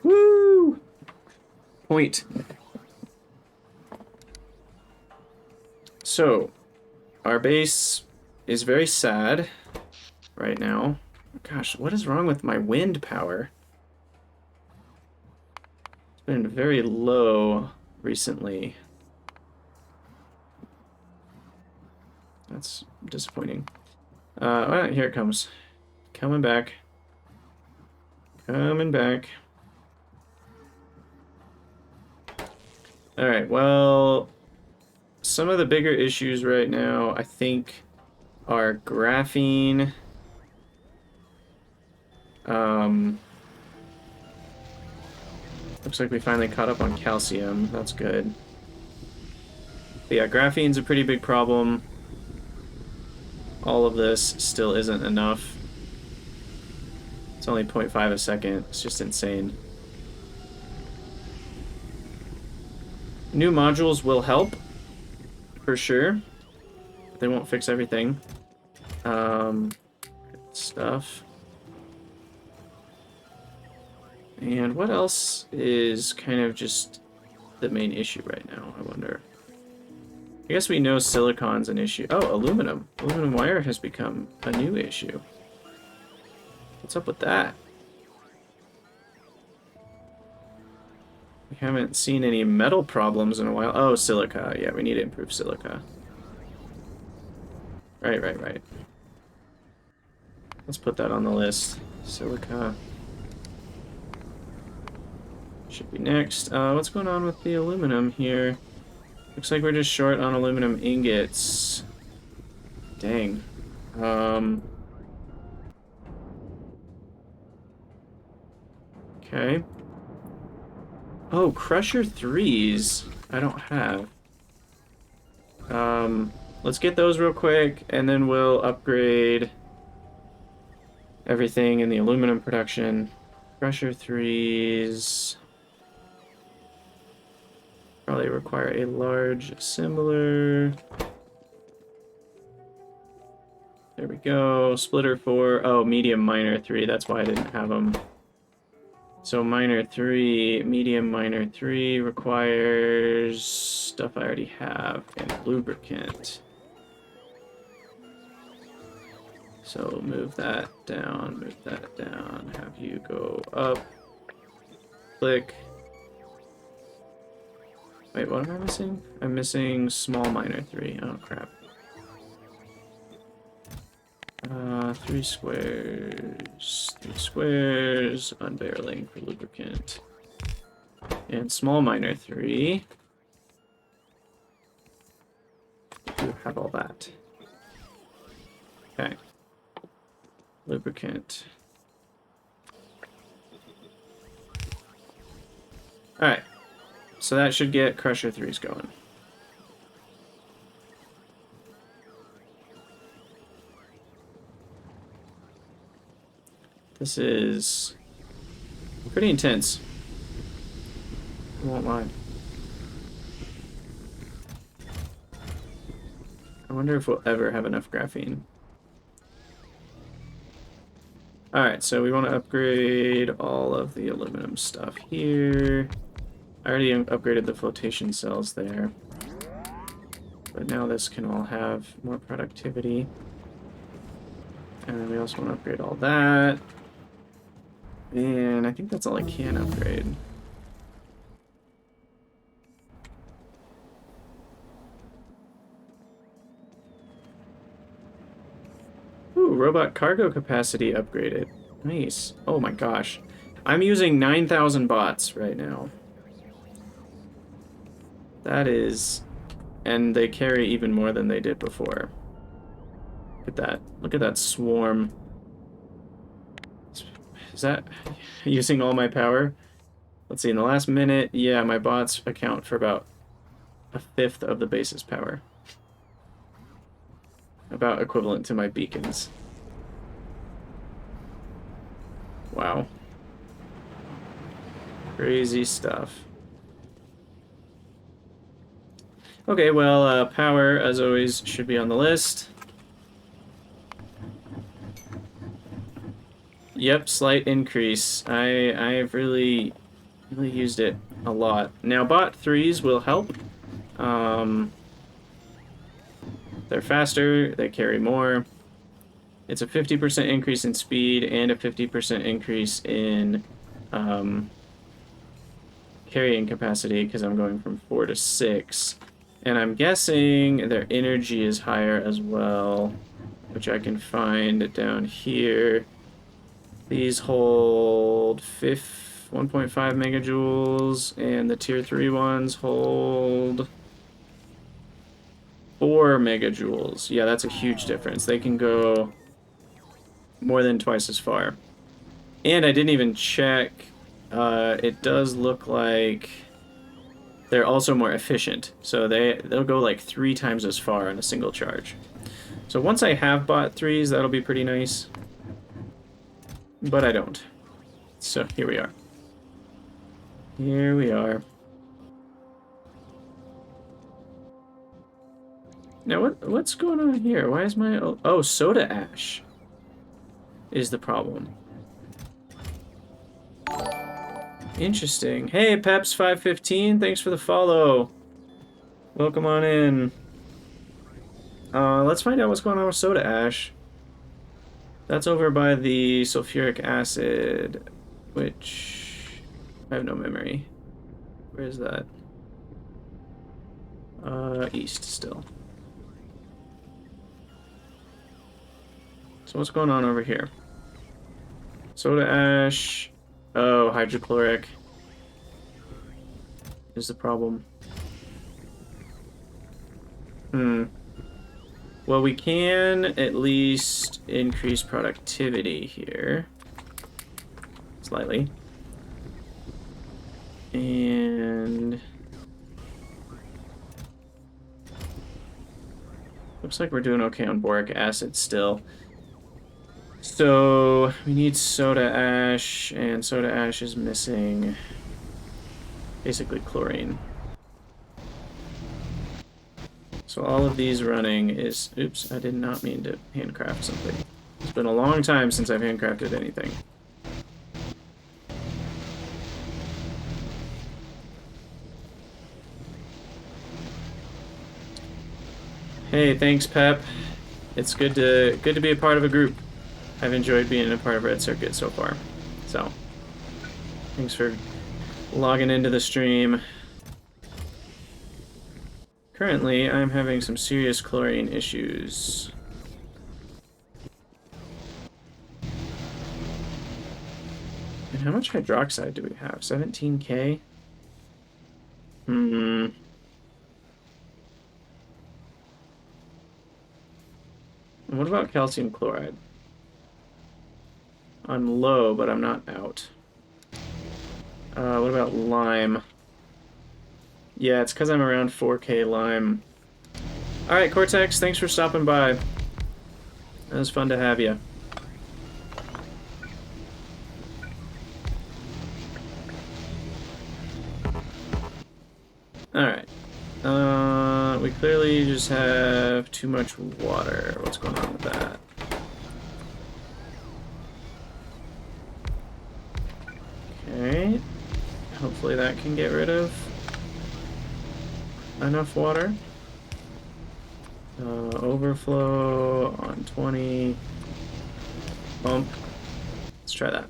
[SPEAKER 1] Woo! Point. So, our base is very sad right now. Gosh, what is wrong with my wind power? It's been very low recently. That's disappointing. Well, here it comes. Coming back. Coming back. Alright, well, some of the bigger issues right now, I think, are graphene. Looks like we finally caught up on calcium. That's good. But yeah, graphene's a pretty big problem. All of this still isn't enough. It's only 0.5 a second. It's just insane. New modules will help, for sure. But they won't fix everything. Stuff. And what else is kind of just the main issue right now, I wonder? I guess we know silicon's an issue. Oh, aluminum. Aluminum wire has become a new issue. What's up with that? We haven't seen any metal problems in a while. Oh, silica. Yeah, we need to improve silica. Right. Let's put that on the list. Silica. Should be next. What's going on with the aluminum here? Looks like we're just short on aluminum ingots. Dang. Okay. Oh, Crusher 3s. I don't have. Let's get those real quick, and then we'll upgrade everything in the aluminum production. Crusher 3s. Probably require a large assembler. There we go. Splitter 4. Oh, medium minor 3. That's why I didn't have them. So minor 3, medium minor 3 requires stuff I already have and lubricant. So move that down, have you go up, click. Wait, what am I missing? I'm missing small minor 3. Oh, crap. 3 squares, unbarreling for lubricant. And small minor 3. You have all that. Okay. Lubricant. Alright. So that should get Crusher 3s going. This is pretty intense. I won't lie. I wonder if we'll ever have enough graphene. Alright, so we want to upgrade all of the aluminum stuff here. I already upgraded the flotation cells there. But now this can all have more productivity. And then we also want to upgrade all that. And I think that's all I can upgrade. Ooh, robot cargo capacity upgraded. Nice. Oh my gosh. I'm using 9,000 bots right now. That is... And they carry even more than they did before. Look at that. Look at that swarm. Is that using all my power? Let's see, in the last minute, yeah, my bots account for about a fifth of the base's power. About equivalent to my beacons. Wow. Crazy stuff. Okay, well, power, as always, should be on the list. Yep, slight increase. I've really used it a lot. Now, bot 3s will help. They're faster, they carry more. It's a 50% increase in speed and a 50% increase in carrying capacity because I'm going from 4 to 6. And I'm guessing their energy is higher as well, which I can find down here. These hold 1.5 megajoules, and the tier 3 ones hold 4 megajoules. Yeah, that's a huge difference. They can go more than twice as far. And I didn't even check. It does look like they're also more efficient. So they'll go like 3 times as far on a single charge. So once I have bot 3s, that'll be pretty nice. But I don't. So here we are. Here we are. Now what's going on here? Why is my... Oh, soda ash is the problem. Interesting. Hey, Peps515, thanks for the follow. Welcome on in. Let's find out what's going on with soda ash. That's over by the sulfuric acid, which I have no memory. Where is that? East still. So what's going on over here? Soda ash. Oh, hydrochloric is the problem. Well, we can at least increase productivity here. Slightly. And... looks like we're doing okay on boric acid still. So, we need soda ash, and soda ash is missing basically chlorine. So all of these running is... oops, I did not mean to handcraft something. It's been a long time since I've handcrafted anything. Hey, thanks, Pep. It's good to be a part of a group. I've enjoyed being a part of Red Circuit so far. So, thanks for logging into the stream. Currently, I'm having some serious chlorine issues. And how much hydroxide do we have? 17K? And what about calcium chloride? I'm low, but I'm not out. What about lime? Yeah, it's because I'm around 4K lime. Alright, Cortex, thanks for stopping by. It was fun to have you. Alright. We clearly just have too much water. What's going on with that? Okay. Hopefully that can get rid of enough water. Overflow on 20. Pump. Let's try that.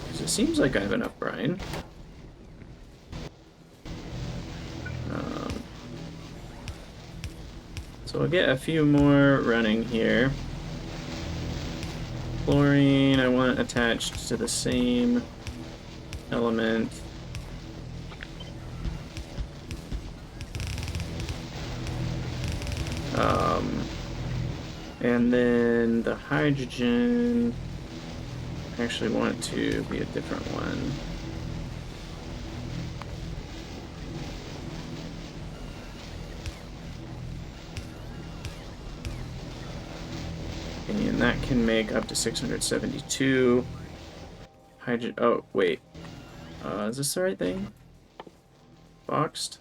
[SPEAKER 1] Because it seems like I have enough brine. So we'll get a few more running here. Chlorine, I want attached to the same element. And then the hydrogen, I actually want to be a different one. And that can make up to 672. Hydrogen, oh, wait. Is this the right thing? Boxed?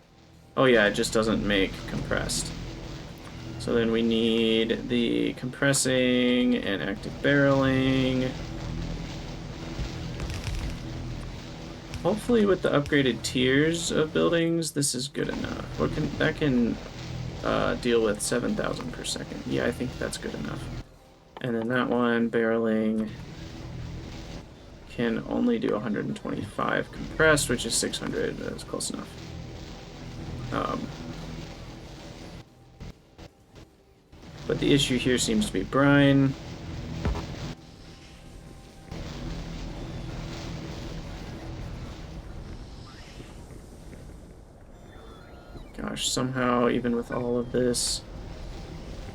[SPEAKER 1] Oh yeah, it just doesn't make compressed. So then we need the compressing and active barreling. Hopefully with the upgraded tiers of buildings, this is good enough. That can deal with 7,000 per second. Yeah, I think that's good enough. And then that one, barreling, can only do 125 compressed, which is 600. That's close enough. But the issue here seems to be brine. Gosh, somehow, even with all of this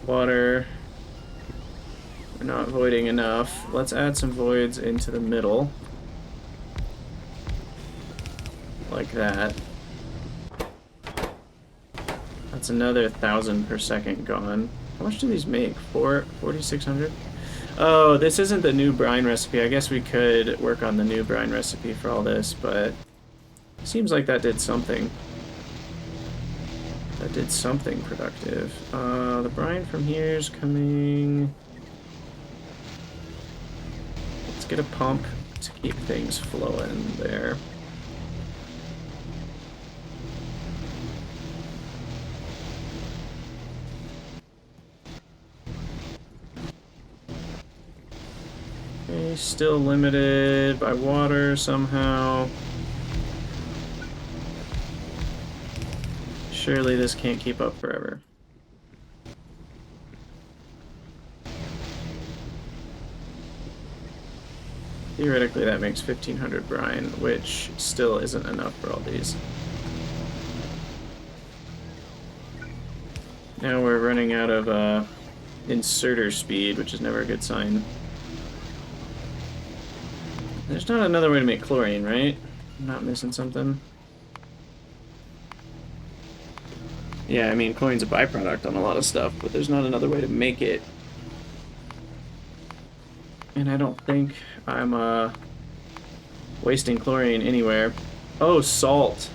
[SPEAKER 1] water, we're not voiding enough. Let's add some voids into the middle. Like that. That's another 1,000 per second gone. How much do these make? 4,600? Oh, this isn't the new brine recipe. I guess we could work on the new brine recipe for all this, but seems like that did something. That did something productive. The brine from here is coming. Let's get a pump to keep things flowing there. Okay, still limited by water somehow. Surely this can't keep up forever. Theoretically, that makes 1,500 brine, which still isn't enough for all these. Now we're running out of inserter speed, which is never a good sign. There's not another way to make chlorine, right? I'm not missing something. Yeah, I mean, chlorine's a byproduct on a lot of stuff, but there's not another way to make it. And I don't think I'm wasting chlorine anywhere. Oh, salt.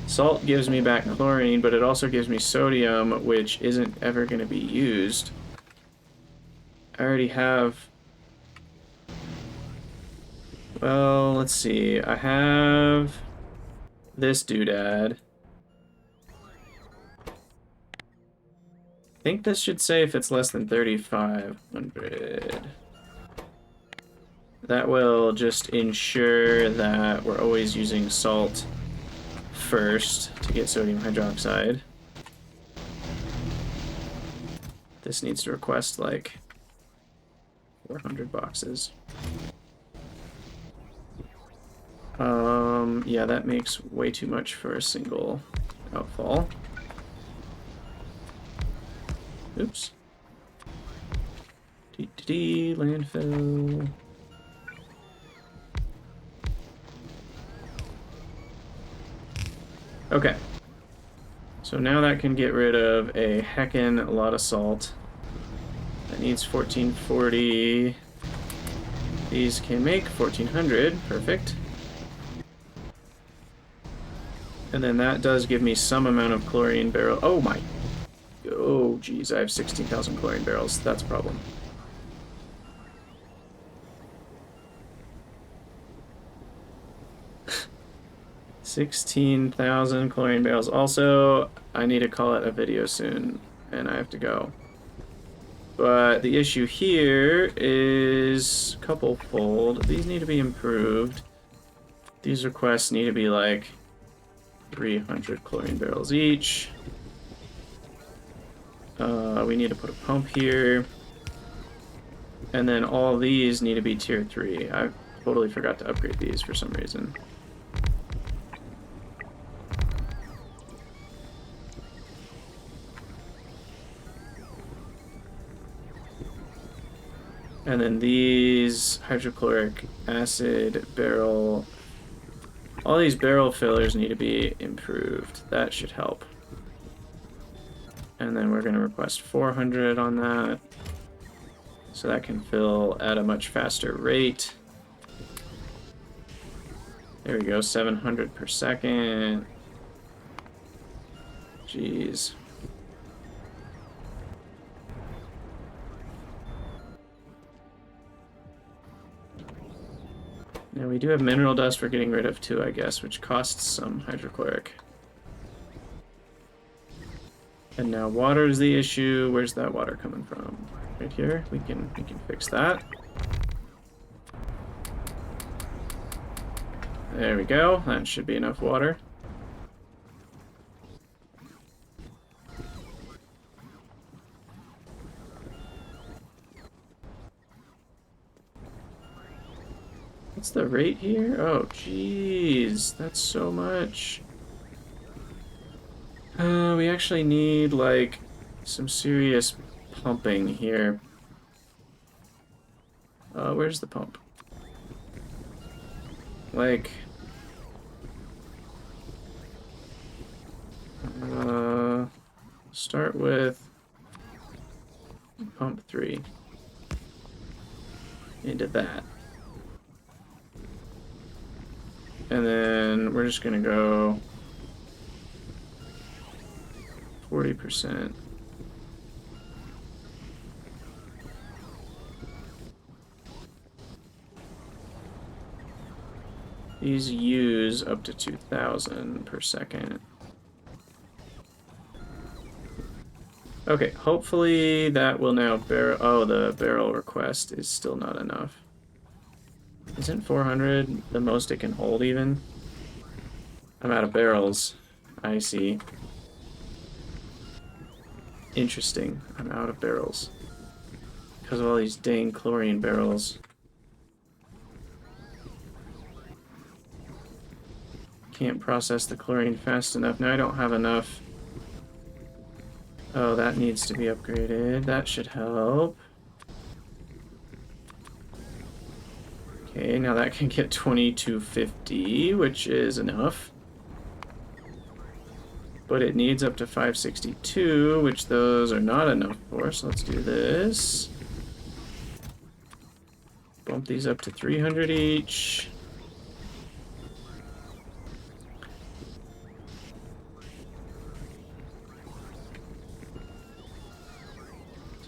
[SPEAKER 1] Salt gives me back chlorine, but it also gives me sodium, which isn't ever going to be used. I already have... Well, let's see. I have this doodad. I think this should say if it's less than 3,500. That will just ensure that we're always using salt first to get sodium hydroxide. This needs to request like 400 boxes. Yeah, that makes way too much for a single outfall. Oops. Landfill. Okay. So now that can get rid of a heckin' lot of salt. That needs 1,440. These can make 1,400. Perfect. And then that does give me some amount of chlorine barrel. Oh my. Oh, geez. I have 16,000 chlorine barrels. That's a problem. $16,000 chlorine barrels. Also, I need to call it a video soon, and I have to go. But the issue here is couple-fold. These need to be improved. These requests need to be like 300 chlorine barrels each. We need to put a pump here. And then all these need to be tier 3. I totally forgot to upgrade these for some reason. And then these hydrochloric acid barrel, all these barrel fillers need to be improved. That should help. And then we're going to request 400 on that. So that can fill at a much faster rate. There we go, 700 per second. Jeez. Now we do have mineral dust we're getting rid of too, I guess, which costs some hydrochloric. And now water is the issue. Where's that water coming from? Right here. We can fix that. There we go. That should be enough water. What's the rate here? Oh, jeez. That's so much. We actually need, like, some serious pumping here. Where's the pump? Like... start with pump 3 into that. And then we're just gonna go 40%. These use up to 2,000 per second. Okay, hopefully that will now barrel. Oh, the barrel request is still not enough. Isn't 400 the most it can hold even? I'm out of barrels. I see. Interesting. I'm out of barrels. Because of all these dang chlorine barrels. Can't process the chlorine fast enough. Now I don't have enough. Oh, that needs to be upgraded. That should help. Okay, now that can get 2250, which is enough. But it needs up to 562, which those are not enough for, so let's do this. Bump these up to 300 each.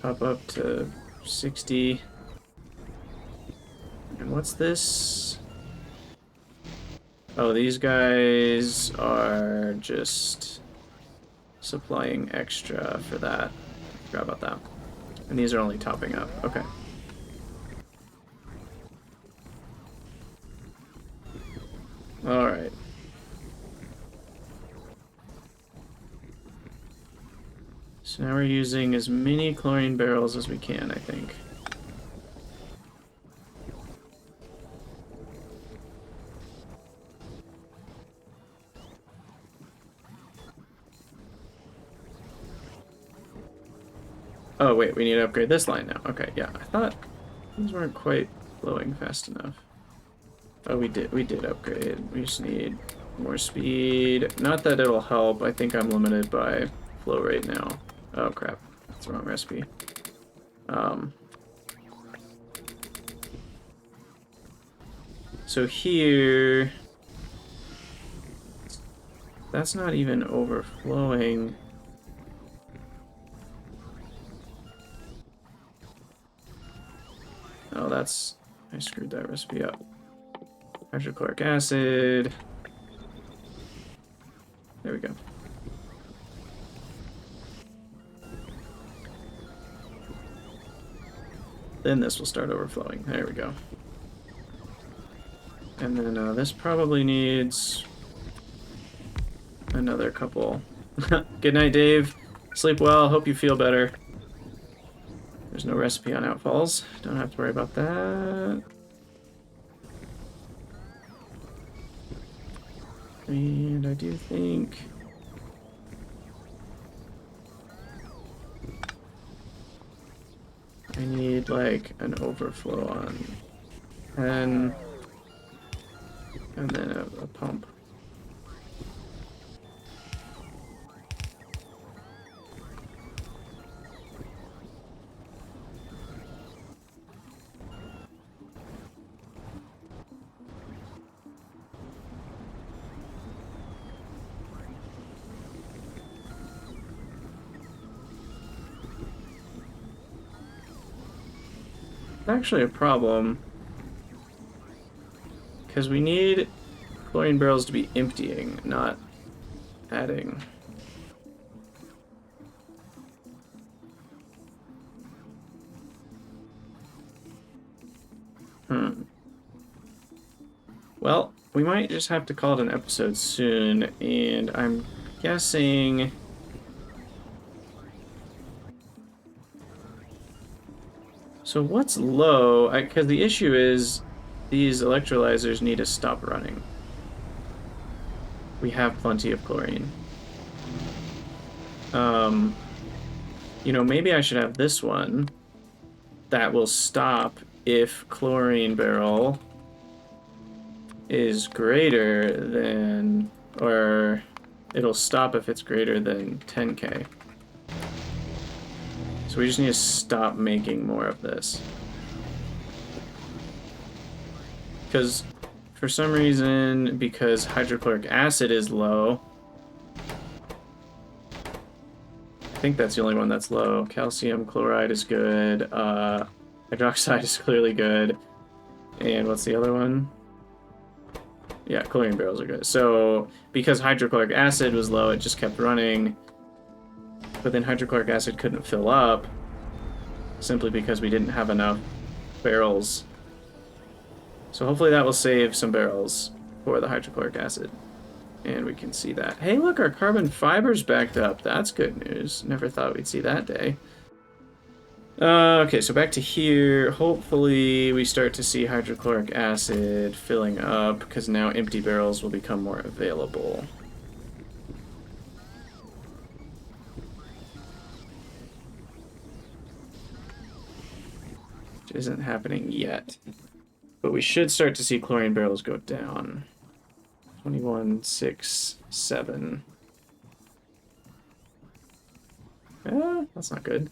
[SPEAKER 1] Top up to 60. And what's this? Oh, these guys are just supplying extra for that. Forgot about that. And these are only topping up. Okay. Alright. So now we're using as many chlorine barrels as we can, I think. Oh wait, we need to upgrade this line now. Okay, yeah, I thought these weren't quite flowing fast enough. Oh, we did upgrade. We just need more speed. Not that it'll help. I think I'm limited by flow rate now. Oh crap, that's the wrong recipe. So here, that's not even overflowing. Oh, that's, I screwed that recipe up. Hydrochloric acid. There we go. Then this will start overflowing. There we go. And then this probably needs another couple. Good night, Dave. Sleep well. Hope you feel better. There's no recipe on outfalls. Don't have to worry about that. And I do think... I need, like, an overflow on 10, and then a pump. Actually a problem, because we need chlorine barrels to be emptying, not adding. Well, we might just have to call it an episode soon, and I'm guessing... So what's low? Because the issue is these electrolyzers need to stop running. We have plenty of chlorine. You know, maybe I should have this one that will stop if chlorine barrel is greater than, or it'll stop if it's greater than 10K. So we just need to stop making more of this. Because for some reason, because hydrochloric acid is low, I think that's the only one that's low. Calcium chloride is good. Hydroxide is clearly good. And what's the other one? Yeah, chlorine barrels are good. So because hydrochloric acid was low, it just kept running. But then hydrochloric acid couldn't fill up simply because we didn't have enough barrels. So hopefully that will save some barrels for the hydrochloric acid. And we can see that. Hey, look, our carbon fiber's backed up. That's good news. Never thought we'd see that day. Okay, so back to here. Hopefully we start to see hydrochloric acid filling up, because now empty barrels will become more available. Which isn't happening yet. But we should start to see chlorine barrels go down. 21, 6, 7. That's not good.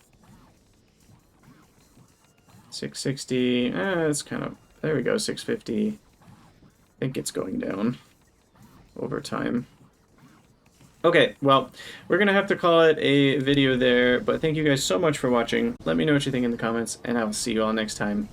[SPEAKER 1] 660. It's kind of... There we go, 650. I think it's going down over time. Okay, well, we're going to have to call it a video there, but thank you guys so much for watching. Let me know what you think in the comments, and I will see you all next time.